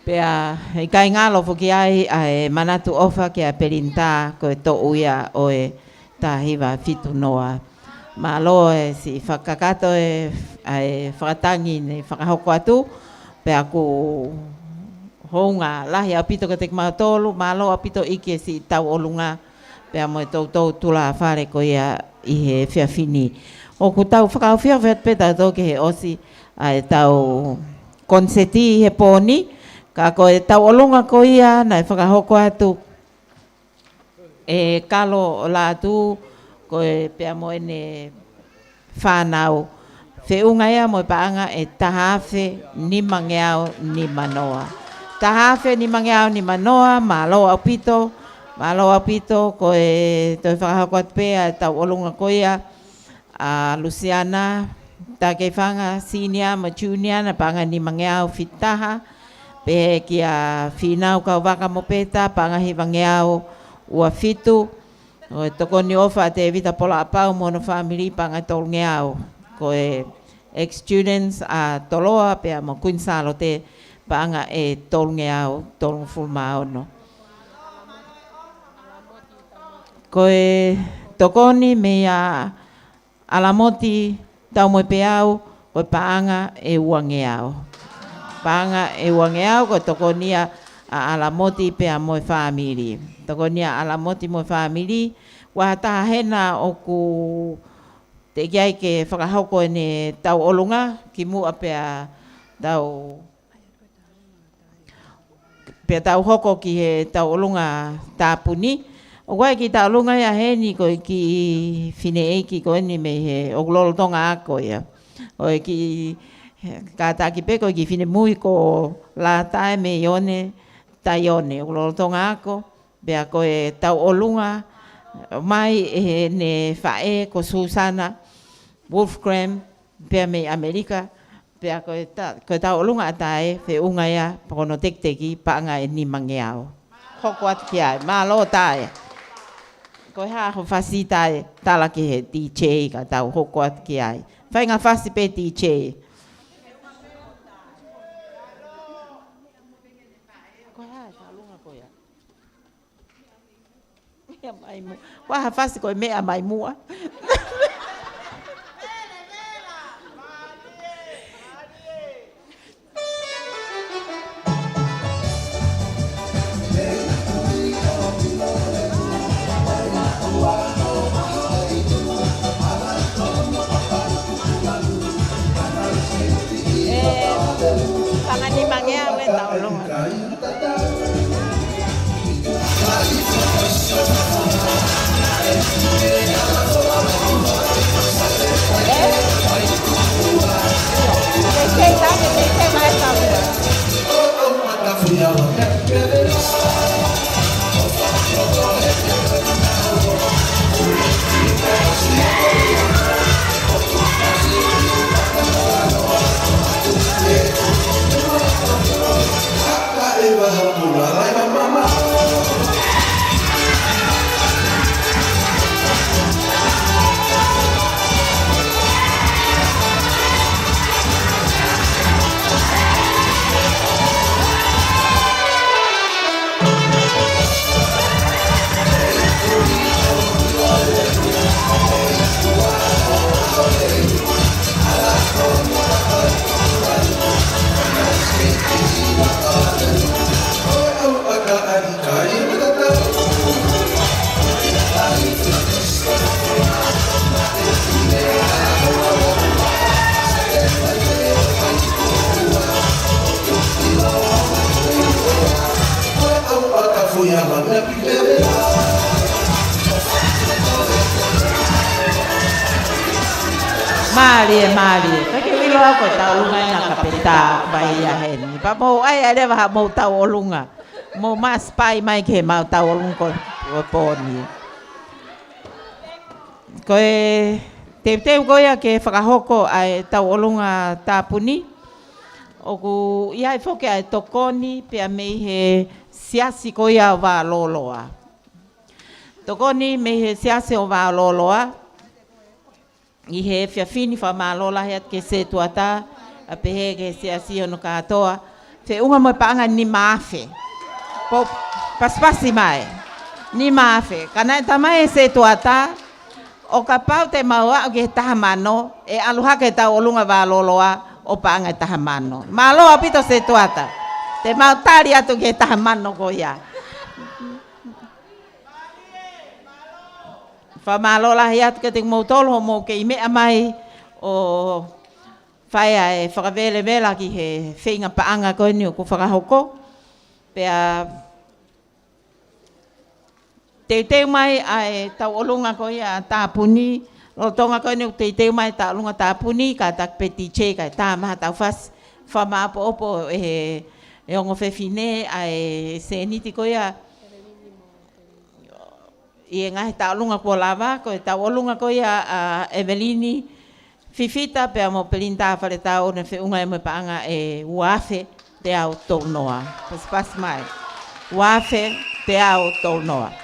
Pea, i kai ngalo foke ai a e manatu ofa ke a Perinta koe to uia o e tahiwa fitu noa. Malo e si whakakato e whakatangi ne whakahoko atu. Pea ku hounga lahi apito ka tek mautolu, malo apito ike si tau olunga. Pea mo e tau tula whare ko ia i he whiawhini. O ku tau whakawhia peta tau ke he osi a e tau konseti he pōni. Ka ko e tau olunga ko ia na e whakahoko atu e kalo la atu ko e pea mo ene whanau. Whiunga ia mo e paanga e tahawhe ni mangeau ni manoa. Tahawhe ni mangeau ni manoa, malo apito. Malo apito ko e toi whakahoko atu pea e tau olunga ko ia a Luciana ta kei whanga senior ma junior na panga ni mangeau fitaha pe ki a whinau kau waka mo peta panga hi mangeau ua fitu o e toko ni ofa te vita pola apau mo no family panga tol ngeau ko e ex-students a toloa pea mo kuinsalo te panga e tol ngeau tol fulmao no. Ko e tokoni me a alamoti tau mo peau o paanga e uangeao. Paanga e uangeao ko tokonia a alamoti pe a mo family. Tokonia alamoti mo family wa ta hena o ku te kiai ke whakahoko ne tau olunga ki mua pe a tau pe tau hoko ki he tau olunga tāpuni. O koe ki tau olunga ia heni ko ki whine eiki ko ni me he o lolo tonga ako ia. O ki ka taki pe ko ki whine mui ko la tae me ione tai one o lolo tonga ako. Pea koe tau olunga mai e ne whae ko Susana Wolfgram pea me Amerika. Pea koe tau olunga atae whe unga ia pakono tekteki paanga e ni mangeao. Hoko atu ki ai, maa lo tae. Koe haa ho whasi tae tala ki he DJ ka tau hoko atu ki ai. Whai ngā whasi pe DJ. Koe haa tau lunga koe ia. Mea mai mua. Koe haa whasi koe mea mai mua. Pangani mangea we tau lunga. Mali. Kaki wilo ako tau lunga na kapita bahia heni. Pa mo ay ale ba mo tau olunga. Mo mas pai mai ke mau tau olunga ko poni. Koe te goia ke whakahoko ai tau olunga tāpuni. Oku ia i foke ai tokoni pea mei he siasi koia wa loloa. Tokoni mei he siasi o wa loloa. I he whiawhini whamalola heat ke se tuata, a pehe ke se asio no katoa. Whe unga mo paanga ni maafe. Po paspasi mai. Ni maafe. Kana e tamai se tuata, o ka pau te maua o ke taha mano, e aluha ke tau olunga wāloloa o paanga taha mano. Maloa pito se tuata. Te mau tari atu ke taha mano ko ia. Whamalola hi atu ke te mautolo mo ke i mea mai o whaia e whakavele vela ki he whinga paanga koe ni o ku whakahoko. Pea te mai ai tau olunga koe a tāpuni. Rotonga koe ni o te mai tau olunga tāpuni ka tak peti che ka tā maha tau whas whamaapo opo e ongo whewhine ai se niti koe a i ngahi tau lunga kua lava, ko tau olunga ko ia Evelini Fifita pe mo pelinta whare tau ne whiunga e mo paanga e uafe te au tau noa. Pas mai. Uafe te au tau noa.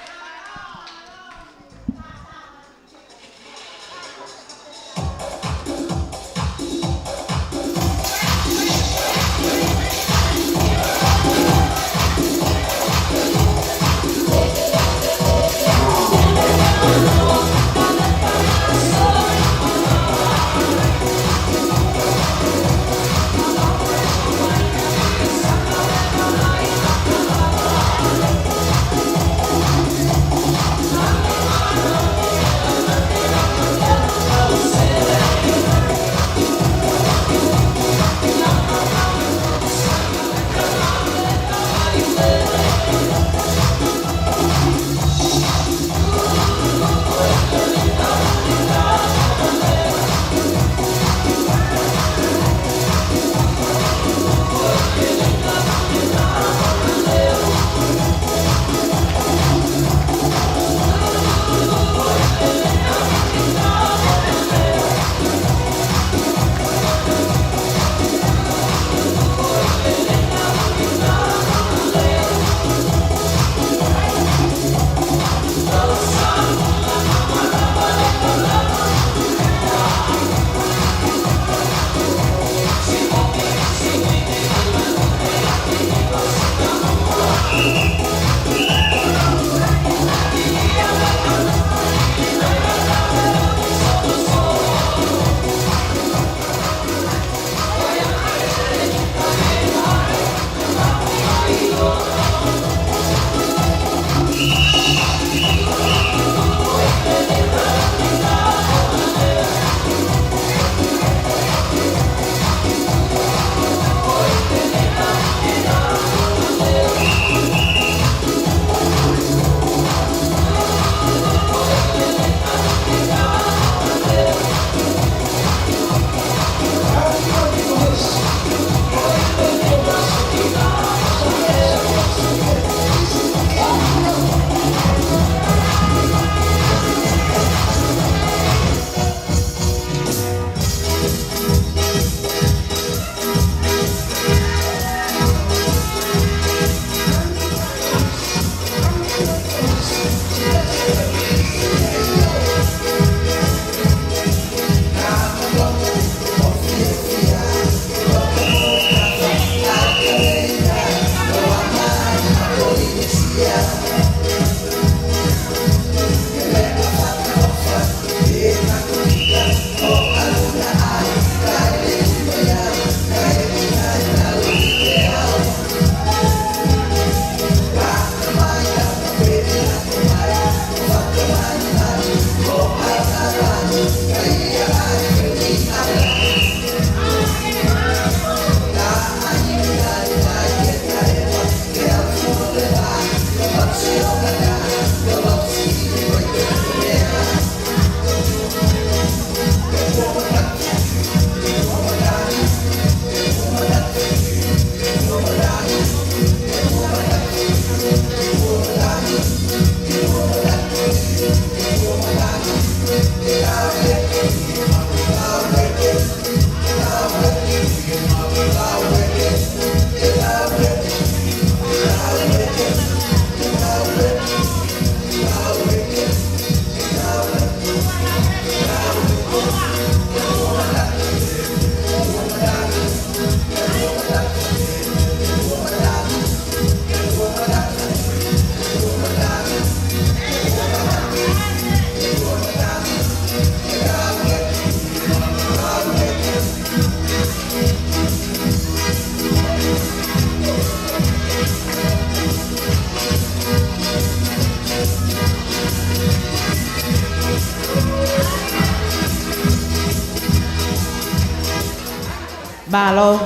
Malo,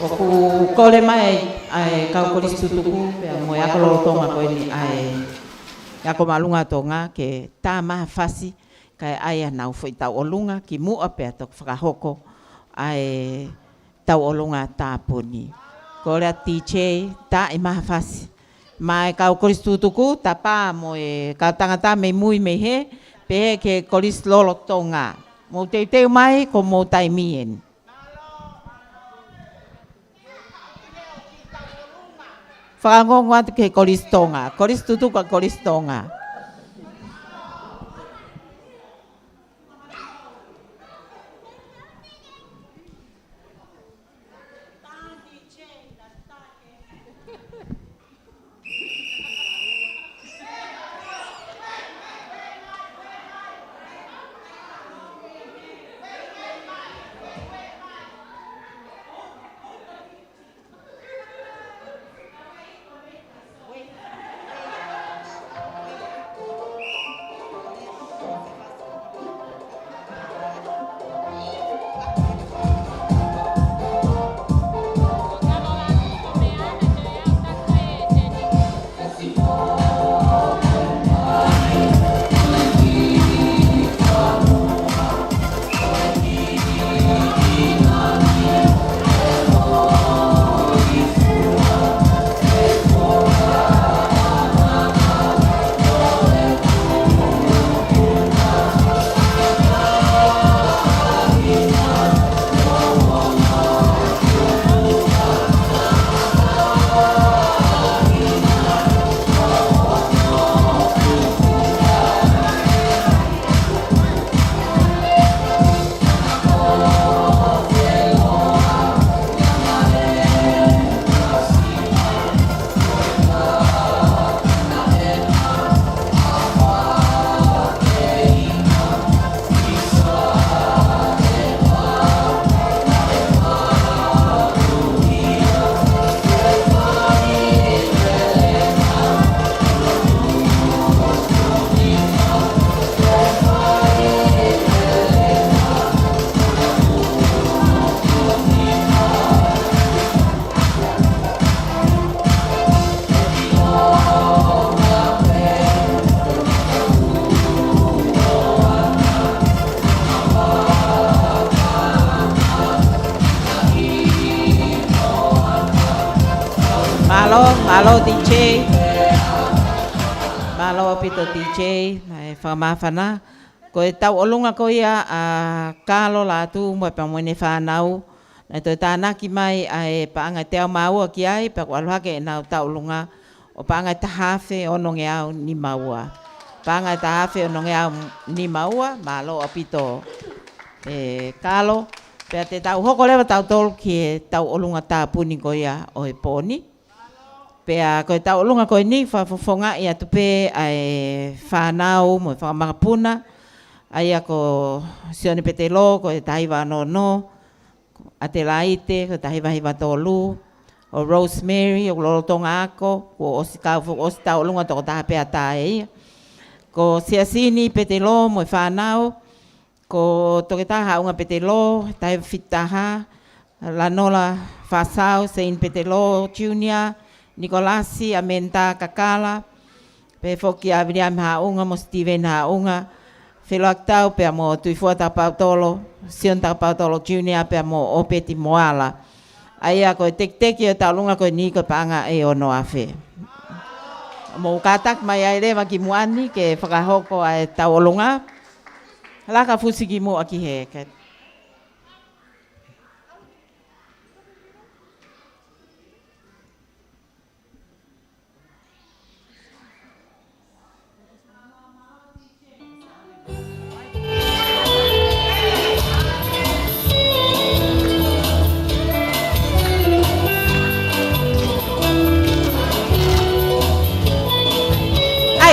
o ku kole mai ai kau Kristu tuku pe mo ya ko tonga ko ni ai ya ko malunga tonga ke ta ma fasi kai ai na foi ta olunga ki mu ape to whakahoko ai ta olunga ta poni ko le tiche ta i ma fasi mai kau Kristu tuku ta pa mo e ka tangata me mui me he pe ke kolis lolo tonga mo te mai ko mo tai mien whakangongo atu ke kolistonga. Kolistutu ka kolistonga. Malo DJ. Malo pito DJ, mai whamawhana. Ko e tau olunga ko ia a kalo la tu mo pa mo ne whanau. Na to tānaki mai ai paanga te au maua ki ai pa waluha ke na tau olunga o paanga te hafe ono nge au ni maua. Paanga te hafe ono nge au ni maua, malo apito kalo. Pea te tau hoko lewa tau tolu ki e tau olunga tā puni ko ia o e poni. Pea koe tau olunga koe ni whafonga i atu pe ai whanau mo whakamangapuna. Ai ako sione pete lo koe tahiwa no. A te laite koe tahiwa hiwa tolu. O Rosemary o lolo tonga ako. Ko osi tau olunga toko taha pea tae. Ko siasini pete lo mo whanau. Ko toke taha unga pete lo. Tahiwa fitaha. Lanola whasau Saint pete lo Junior. Nikolasi, Amenta, Kakala, pe foki a William Haunga, mo Steven Haunga, wheloak tau pea mo tuifua tapautolo, Sion tapautolo Junior pea mo opeti moala. Aia koe teki o taulunga koe ni koe paanga e ono afe. Mo katak mai ai rewa ki muani ke whakahoko ai taulunga. Laka fusi ki mua ki heket.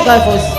Go first.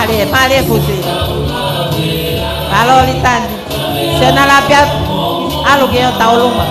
male puti. Malo litandi. Sena la pia alu ke o taulunga.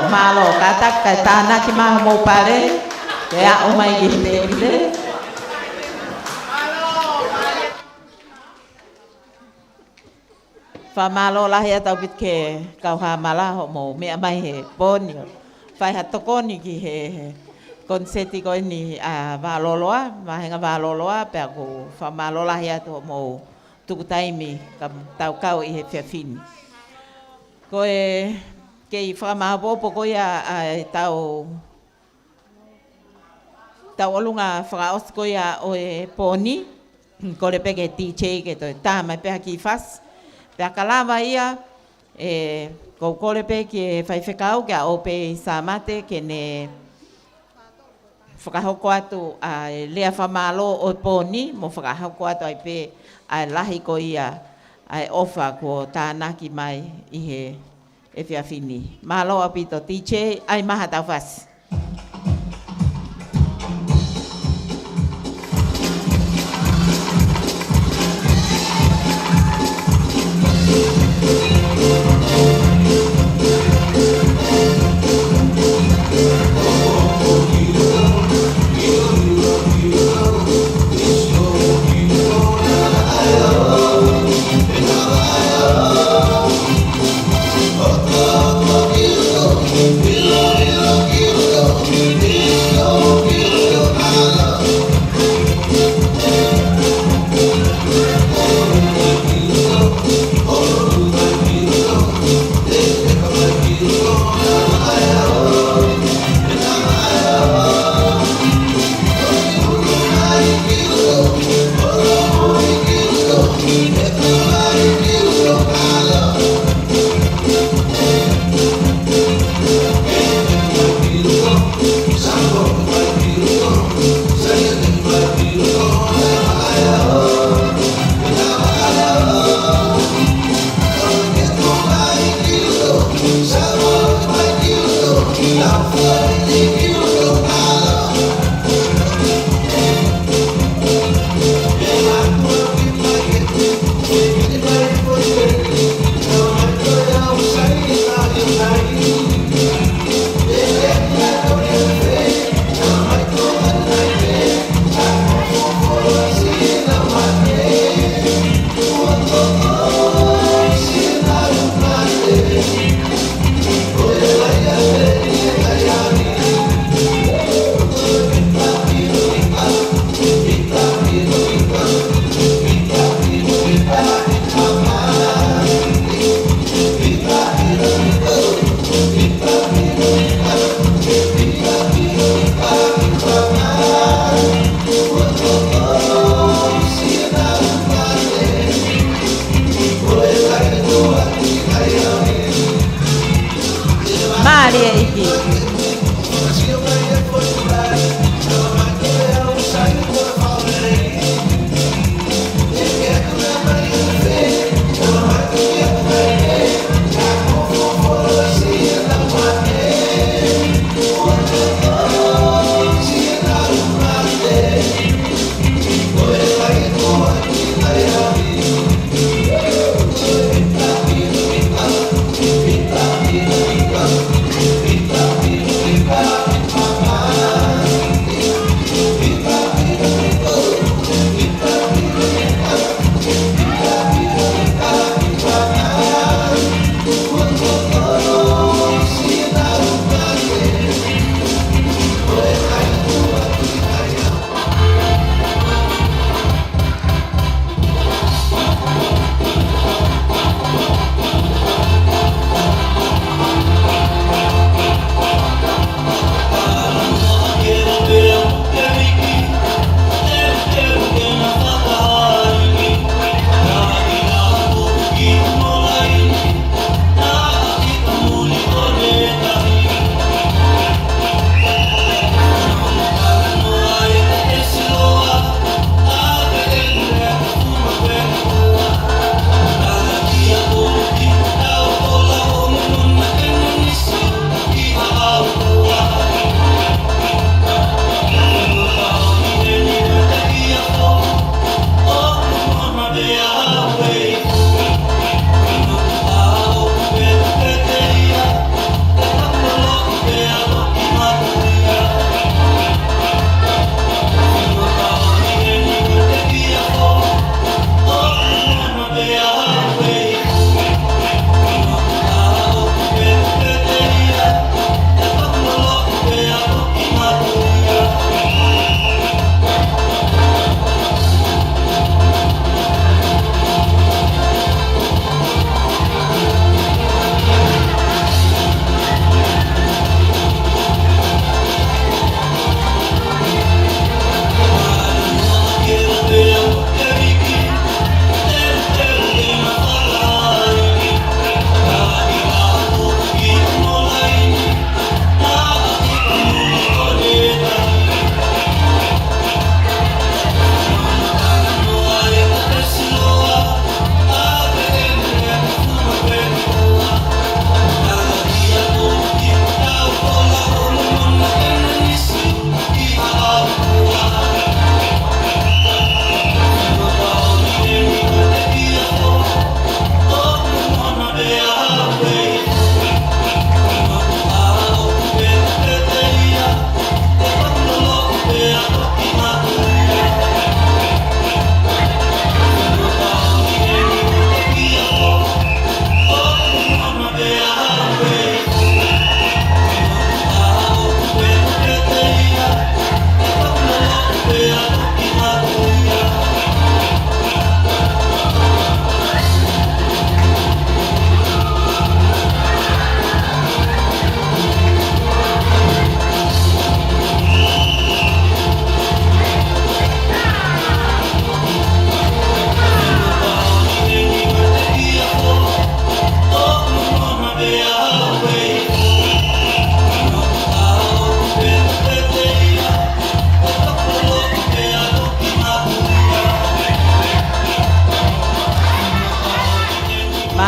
Malo kata kata ki ma mo pare ya o mai gile fa malo la ya tau bitke kau ha mala ho mo me mai he ponio fai ha tokoni ki he konseti ko ni a valoloa ma henga valoloa pe ko fa malo la ya to mo tu taimi kam tau kau i he fefin ko ke i whakamahapopo ko ia tau olunga whakaos ko ia o e poni ko le peke TJ ke to tā mai peha ki fas pea kalawa ia ko le peke whaiwhekau ke a ope sa mate ke ne whakahoko atu a lea whamalo o poni mo whakahoko atu ai pe a lahi ko ia ai ofa ko tānaki mai i he e fia fini. Malo apito TJ, ai maha tau fas. You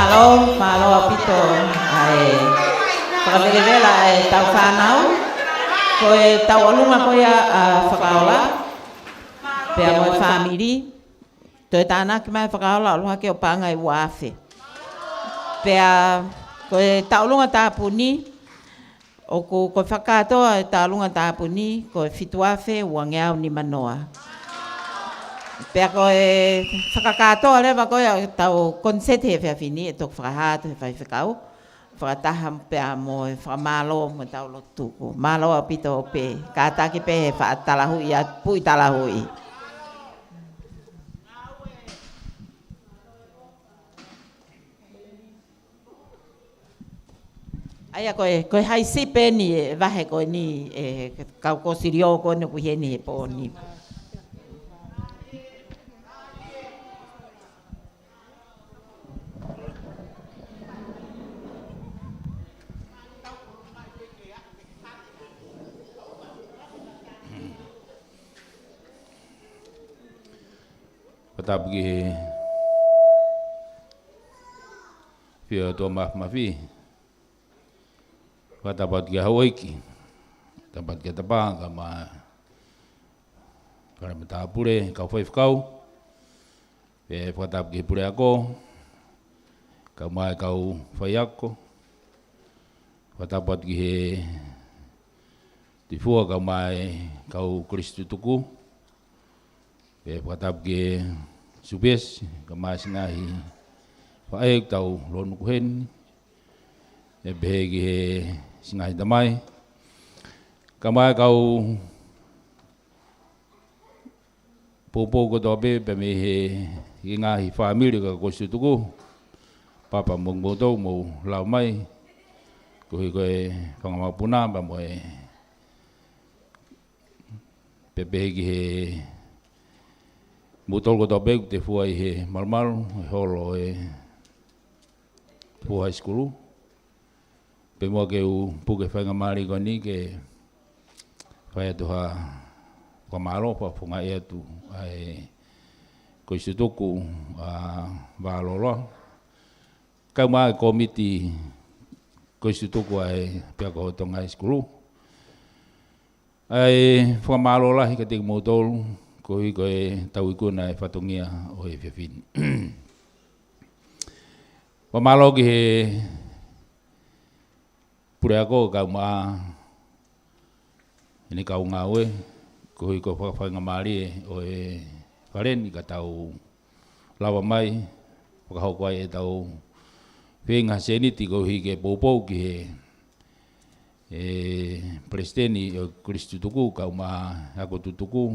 malo apito ai whakawerewela e tau whanau. Ko e tau alunga ko ia whakaola. Pea mo e whamiri. Toi tāna ki mai whakaola aloha ke o panga i wafe. Pea ko e tau alunga tāpuni. O ko whakatoa e tau alunga tāpuni. Ko e whituafe ua ngeau ni manoa. Pea ko e whakakatoa lewa ko ia tau konsete he whiawhini. E tok whakahātu he whaiwhakau. Whakataha pea mo e whakamalo mo tau lotuku. Malo apito o pe. Kātaki pe he whaatalahu ia pui talahu i. Aia koe hai sipe ni e vahe koe ni e kau kosirio koe ni kuheni he po ni. Patapuki he pia toa mafi. Patapat ki hawaiki. Tapat ki tapa ka ma para mata pure ka foi kau. Pe patap ki pure ako. Ka mai kau foi ako. Patapat ki he tifua ka mai kau Kristu tuku. Pe patap ki subes ka mai singahi. Faek tau lonu kuhen. E behegi he singahi damai. Kamai kau popo ko tobe pe me he ingahi family ka ko tuku. Papa mong bodo mo lau mai. Ko hi ko e pangamapuna ba mo e pe behegi he mutol ko tobe te fuai he malmal holo e fuai skulu. Pe mo ke u puke whainga mari ko ni ke whai atu ha whamaro pa whunga e atu ai ko isu tuku wālolo. Kau mai komiti ko isu tuku ai pia ko hotonga iskulu. Ai whamaro lahi ka tiki mautolu ko hi ko e tau ikuna e whatongia o e whiawhini. Whamaro ki he pure ako kau maa ini kau ngawe ko hi ko whakawhainga mari o e whareni ka tau lawa mai whakahoko ai e tau whenga seniti ko hi ke popou ki he presideni o Kristu tuku kau maa ako tutuku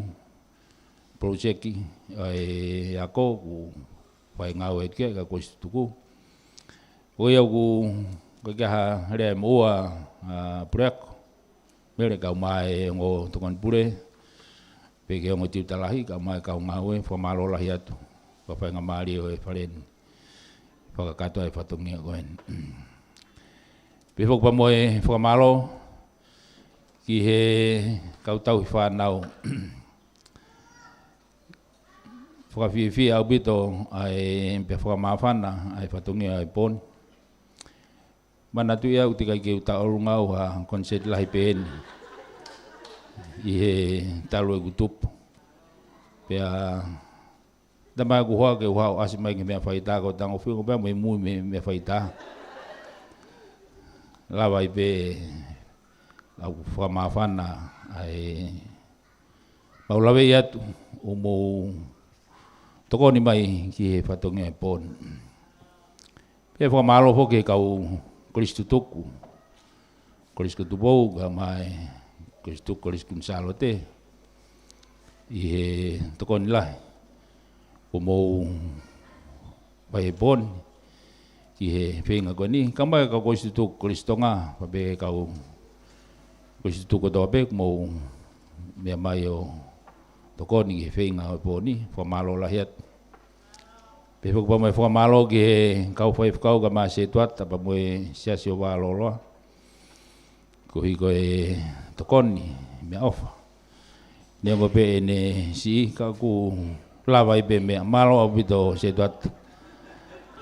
projeki e ako ku whaingawe ke ka Kristu tuku o iau ku ko ka rea moa preko mere ka mai ngo tukan pure pe ke ngo tiu talahi ka mai ka ngawe fo malo lahi atu pa fa ngamari o e faren pa ka to e fatongi ko en pe fo pa moe fo malo ki he ka tau fa nau fo fi au bito ai pe fo ma fana ai fatongi ai pon mana tu ia utika ke uta orunga o konset lahi pen i he talo gutup pe dama ku hoa ke hoa asimai ke me faita ko tango fu ko pe mo me faita la vai pe au fa ma fana ai au la ve ya o mo toko ni mai ki he fatonge pon pe fa malo fo ke kau Kristu tuku, Kristu tupou ka mai, Kristu kunsalo te, i he toko nila, o mou pai pon, ki he whenga koe ni, ka mai ka Kristu tuku Kristonga, pabe kau Kristu tuku tobe, mou mea mai o toko ni ki he whenga o po ni, whamalo lahiat. Pefok pa mai whamalo ki he kau whai whakau ka maa se tuat, tapa moe siasi o wāloloa. Ko hi ko e tokoni, mea ofa. Nea ko pe e ne si ka ku lawai pe mea malo au bito se tuat.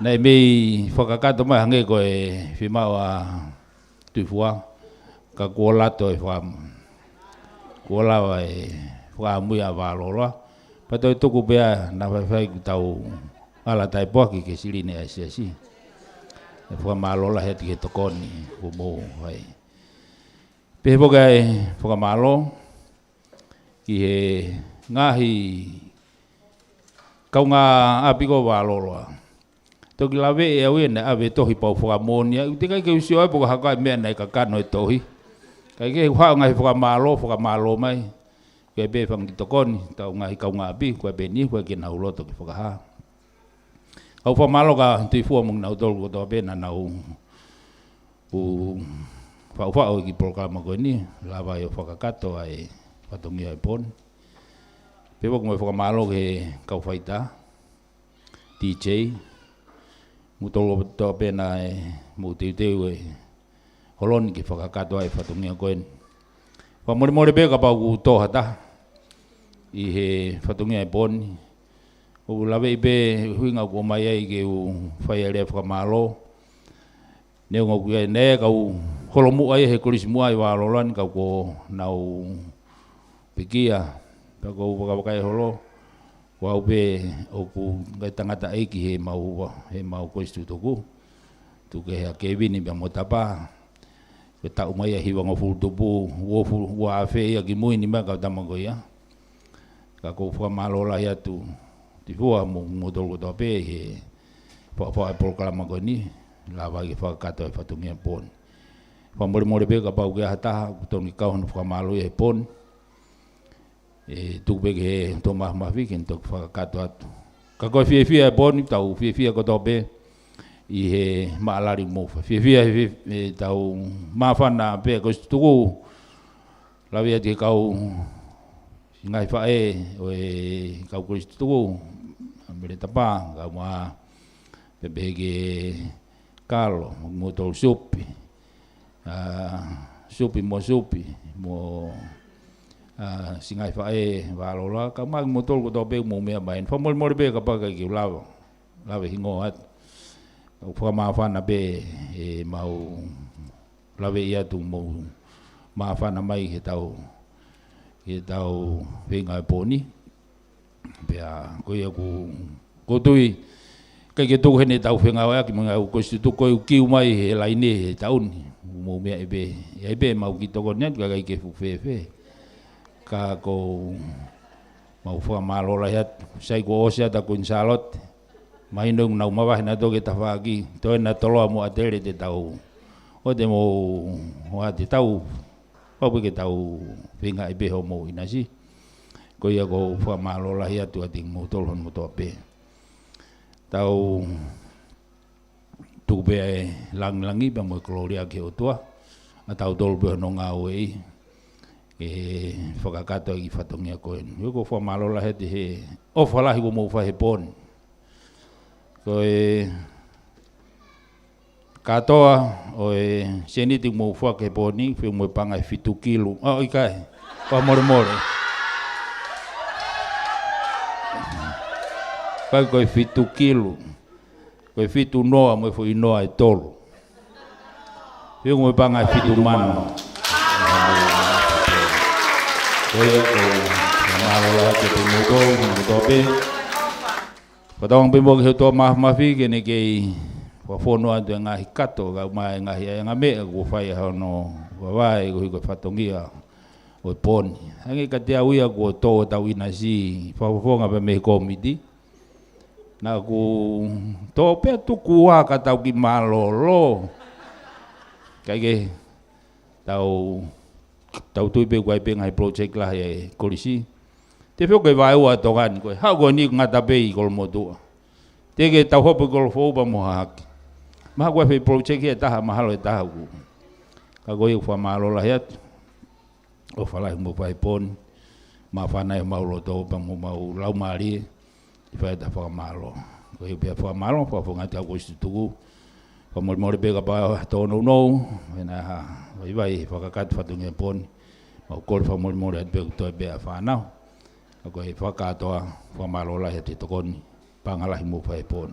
Nei mei whakakato mai hange ko e whimau a tuifua. Ka kua lato e kua lawa e whaamui a wāloroa. Pato e tuku bea na whai ku tau ala tai poaki ke sirine a siasi. E whamalola heti ke tokoni ku mou vai. Pehe poka e whakamalo ki he ngahi kau ngā apiko wāloroa. Toki lawe e au e na awe tohi pau whakamonia. Te kai ke usio ai poka haka e mea nei ka kano e tohi. Kai ke hua ngai whakamalo mai. Kua be whangi tokoni, tau ngahi kau ngā api, kua be ni, kua ke nau loto ki whakaha. Kau whamalo ka tui fua mong nau tolu kotoa be na nau whau ki programa koe ni, lawa i o whakakato ai whatongi ai pon. Pewa kumai whakamalo ke kau whaita, DJ, mu tolu kotoa be na mu teu e holoni ki whakakato ai whatongi ai koe ni. Whamore be ka pau ku toha ta i he whatungi ai poni. O lawe i be huinga ko mai ai ke u whai area whakamalo. Neo ngau kia ne kau holomu ai he korismu ai wālolan kau ko nau pikia. Kau wakawakai holo. Wau be o ku ngai tangata eiki he mau koistu toku. Tuke hea Kevin i bea motapa. Ke tau mai a hiwa ngā furutupu, ua awhe ia ki mui ni mea kau tamago ia. Ka kou whamalola hea tu, ti hua mo tolu kotoa pe he whae proklama koe ni, la wai ke whakakato e whatungia pon. Whamore pe ka pau ke hataha, kutoni kauhana whamalo ia he pon. Tuku pe ke he tō mahmahi ke ntok whakakato atu. Ka koe whia e pon, tau whia kotoa pe, i he maalari mofa. Whia tau mawhana pe ko tuku lawi ati kau ngai whae o e kau kuri tuku mere tapa kau maa pepe ke kalo mo tolu supi mo singai whae walola kau maa mo tolu koto pe mo mea main whamore pe ka paka ki lawe hingo atu. Whamawhana be e mau lawe ia tu mau mawhana mai he tau whenga e poni. Pea koe aku kotui kai ke tuku hene tau whenga wea ki mga au koistu tuku koe kiu mai he laine he tauni. Mo mea ebe mau ki toko niat ka kai ke fuwhewe. Ka ko mau whamalola hiat sai ko osea ta kuin salot. Mai nung nau mawahi na toke tawhaki, toi na toloa mo atere te tau. O te mo hoa te tau, papu ke tau whinga i beho mo inasi. Ko ia ko whamalola hi atu ating mo tolhon mo toa pe. Tau tuku pe langi pa mo kloria ke o tua. A tau tolu beho no ngā oi. E whakakato i whatongia koen. Yo ko whamalola he te he ofalahi ko mo whahe poni. Ko e katoa o e seniti mo fuake poni fi mo panga 7 kilo. Oh ikai. Pa more. Kai ko 7 kilo. Ko 7 noa mo fo inoa e tolo. Fi mo panga 7 mano. Ko e ko malola ke mo tope. Patawang pimbo ke to mahmafi ke ne ke fono atu ngahi kato ka mai ngahi nga me ko fai hono vai ko fatongia o poni hangi ka te uia ko to tau ina si fonga pe me komiti na ku to pe tu kuwa ka tau ki malolo kai ke tau tu pe ko pe ngai project la e kolisi. Te whio koe vai ua tongani koe, hau koe ni ngata pei kolo motua. Te ke tau hopo kolo whaupa moha haki. Maha koe whi project hea taha, mahalo e taha ku. Ka koe iu whamalola heat. O whalai mo whai poni. Ma whanai mau loto pa mo mau lau maari. I whai ta whamalo. Koe iu pia whamalo, whawhongati au koe situku. Whamore peka pa tono nou. Wena ha, vai whakakati whatungi e poni. Mau kore whamore at peka toi bea whanau. Ako e whakatoa whamalola he te tokoni, pangalahi mo whae pōn.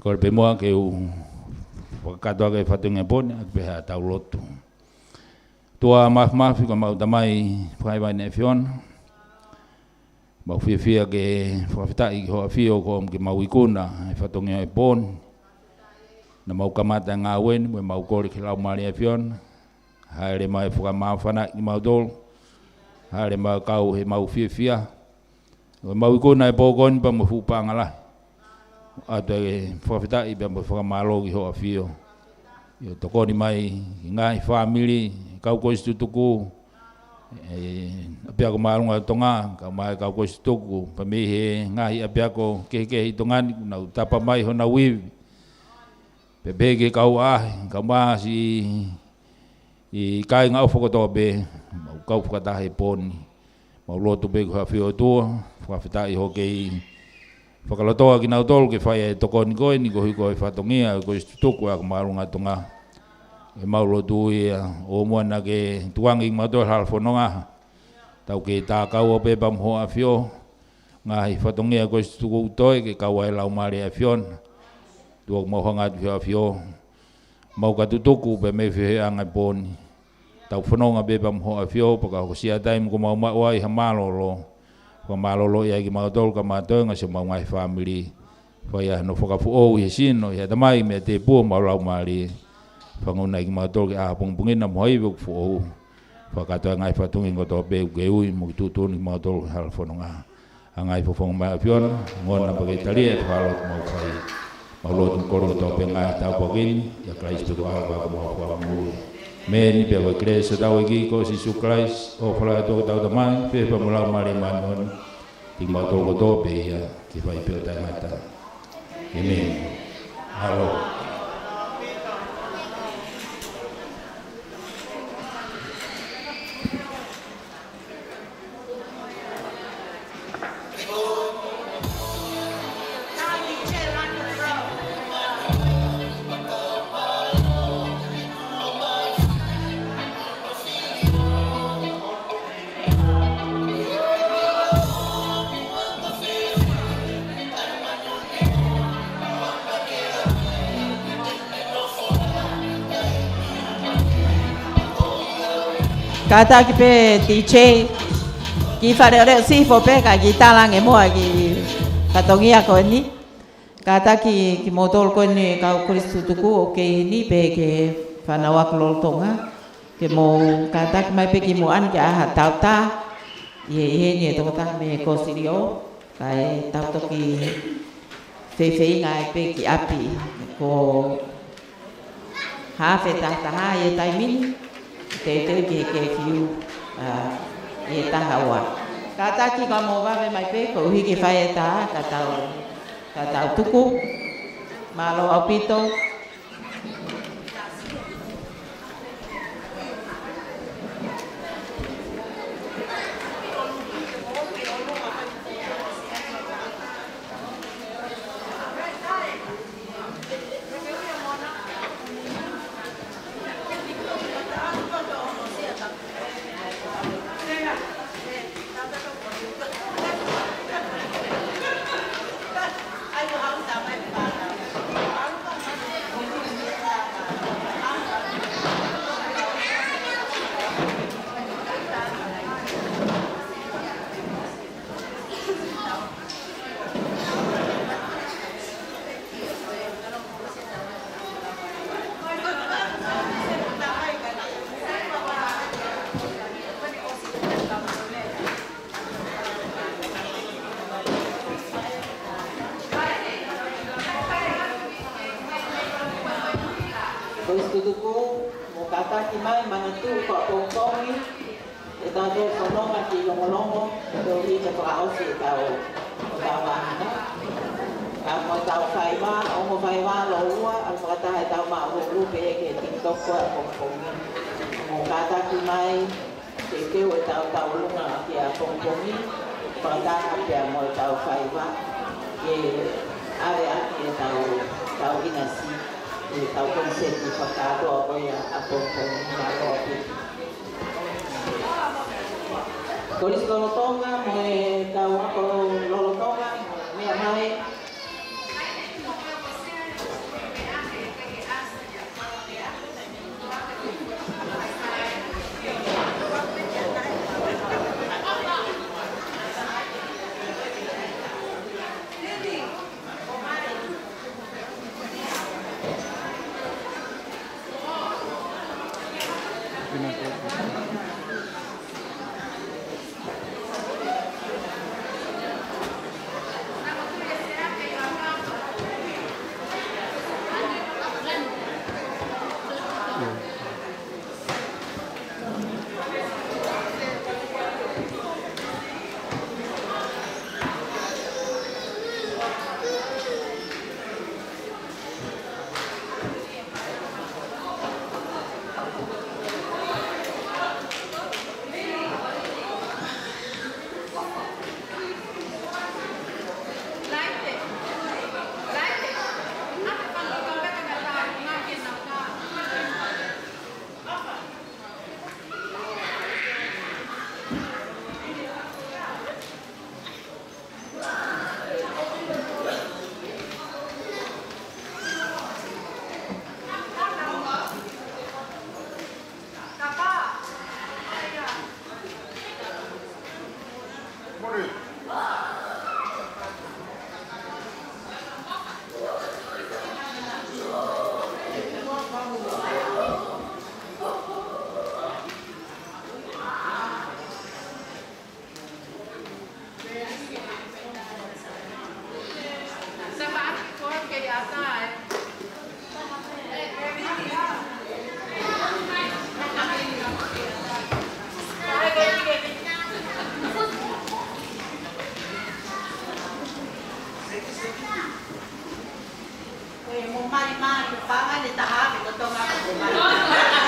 Ko le moa ke u whakatoa ke whatunga pone a peha tau lotu. Tua mafi ko mau tamai whai vai ne fiona. Mau fia ke whawhitai hoa fio ko ke mau ikuna e whatunga e pone. Na mau kamata ngā weni mo mau kore ke lau mari e fiona. Haere mai whakamawhana i mau dolo. Haere mau kau he mau fia. Mau ikuna e pōkoni pa mo hupanga lahi. Ata e whawhitai pa mo whakamalo ki hoa fio. Io tokoni mai ngai family kau ko istutuku apia ko marunga tonga ka mai kau ko istutuku pa me he ngai apia ko ke tonga na tapa mai hona wi bebege kau ka ma si i kai ngau fokoto be kau fokata he poni mau lotu be ko fio tu whawhitai ho ke whakalotoa ki nau tolu ke whai e tokoni koe ni ko hiko e whatongia ko istutuku a ko marunga tonga e maulo tui o moana ke tuangi mato halfononga tau ke tā kau o pepa mho a fio ngā hi whatongia ko istutuku utoi ke kau ai lau mare a fion tuok mohanga tu a fio mau katutuku pe me fio angai poni tau whanonga pepa mho a fio paka ko sia taim ko mau mawai ha malolo ko malolo ia ki mau tolu ka matoenga se mau ngai family whai no whakafu o i sino ia tamai me te pua mau lau mare whanguna ki mātou ki āpungpungina mohai wuk fuou whakatoa ngai whatungi ngoto pe ke ui mo ki tūtūni ki mātou halwhanonga a ngai whawhonga mai apiona ngona pake talia e whalot mau whai mau lotu koro to pe ngai tau pokini ia Christ tu alba ko mau whamui me ni pe wai kresa tau eki ko si su Christ o whala tō tau tamai pe pa mulau mare manon ki mātou koto pe ia ki whai peo tai mata Amen. Halo. Kata ki pe tiche ki whare ore si fo pe ka ki talang e moa ki katongia ko ni kata ki motol ko ni ka Kristu tuku o ke ni pe ke whanawak lol tonga ke mo kata ki mai pe ki mo an ki aha tau ta ye ni to ta me ko sirio kai tau to ki fe ngai pe ki api ko ha fe ta ha ye tai min te ke fiu e tahawa kata ki ka mo va mai pe ko hi ki fai ta ka tau tuku malo apito Tutuku mo kata ki mai manatu ko pongpongi e tanto sonoma ki longo do ri te pa o si tao tawa na mo tao fai ma o mo fai ma lo ua al kata e tao ma o lu pe ke TikTok ko pongpongi mo kata ki mai te o tao lunga ki a pongpongi pa ta ki mo tao fai ma ke ave aki e tao inasi tau konsep di whakato ako ia ako kong malo api. Koris lolotonga mo tau ako lolotonga mea mai Mo mai mai, pangan ni tahabi ko to nga ko.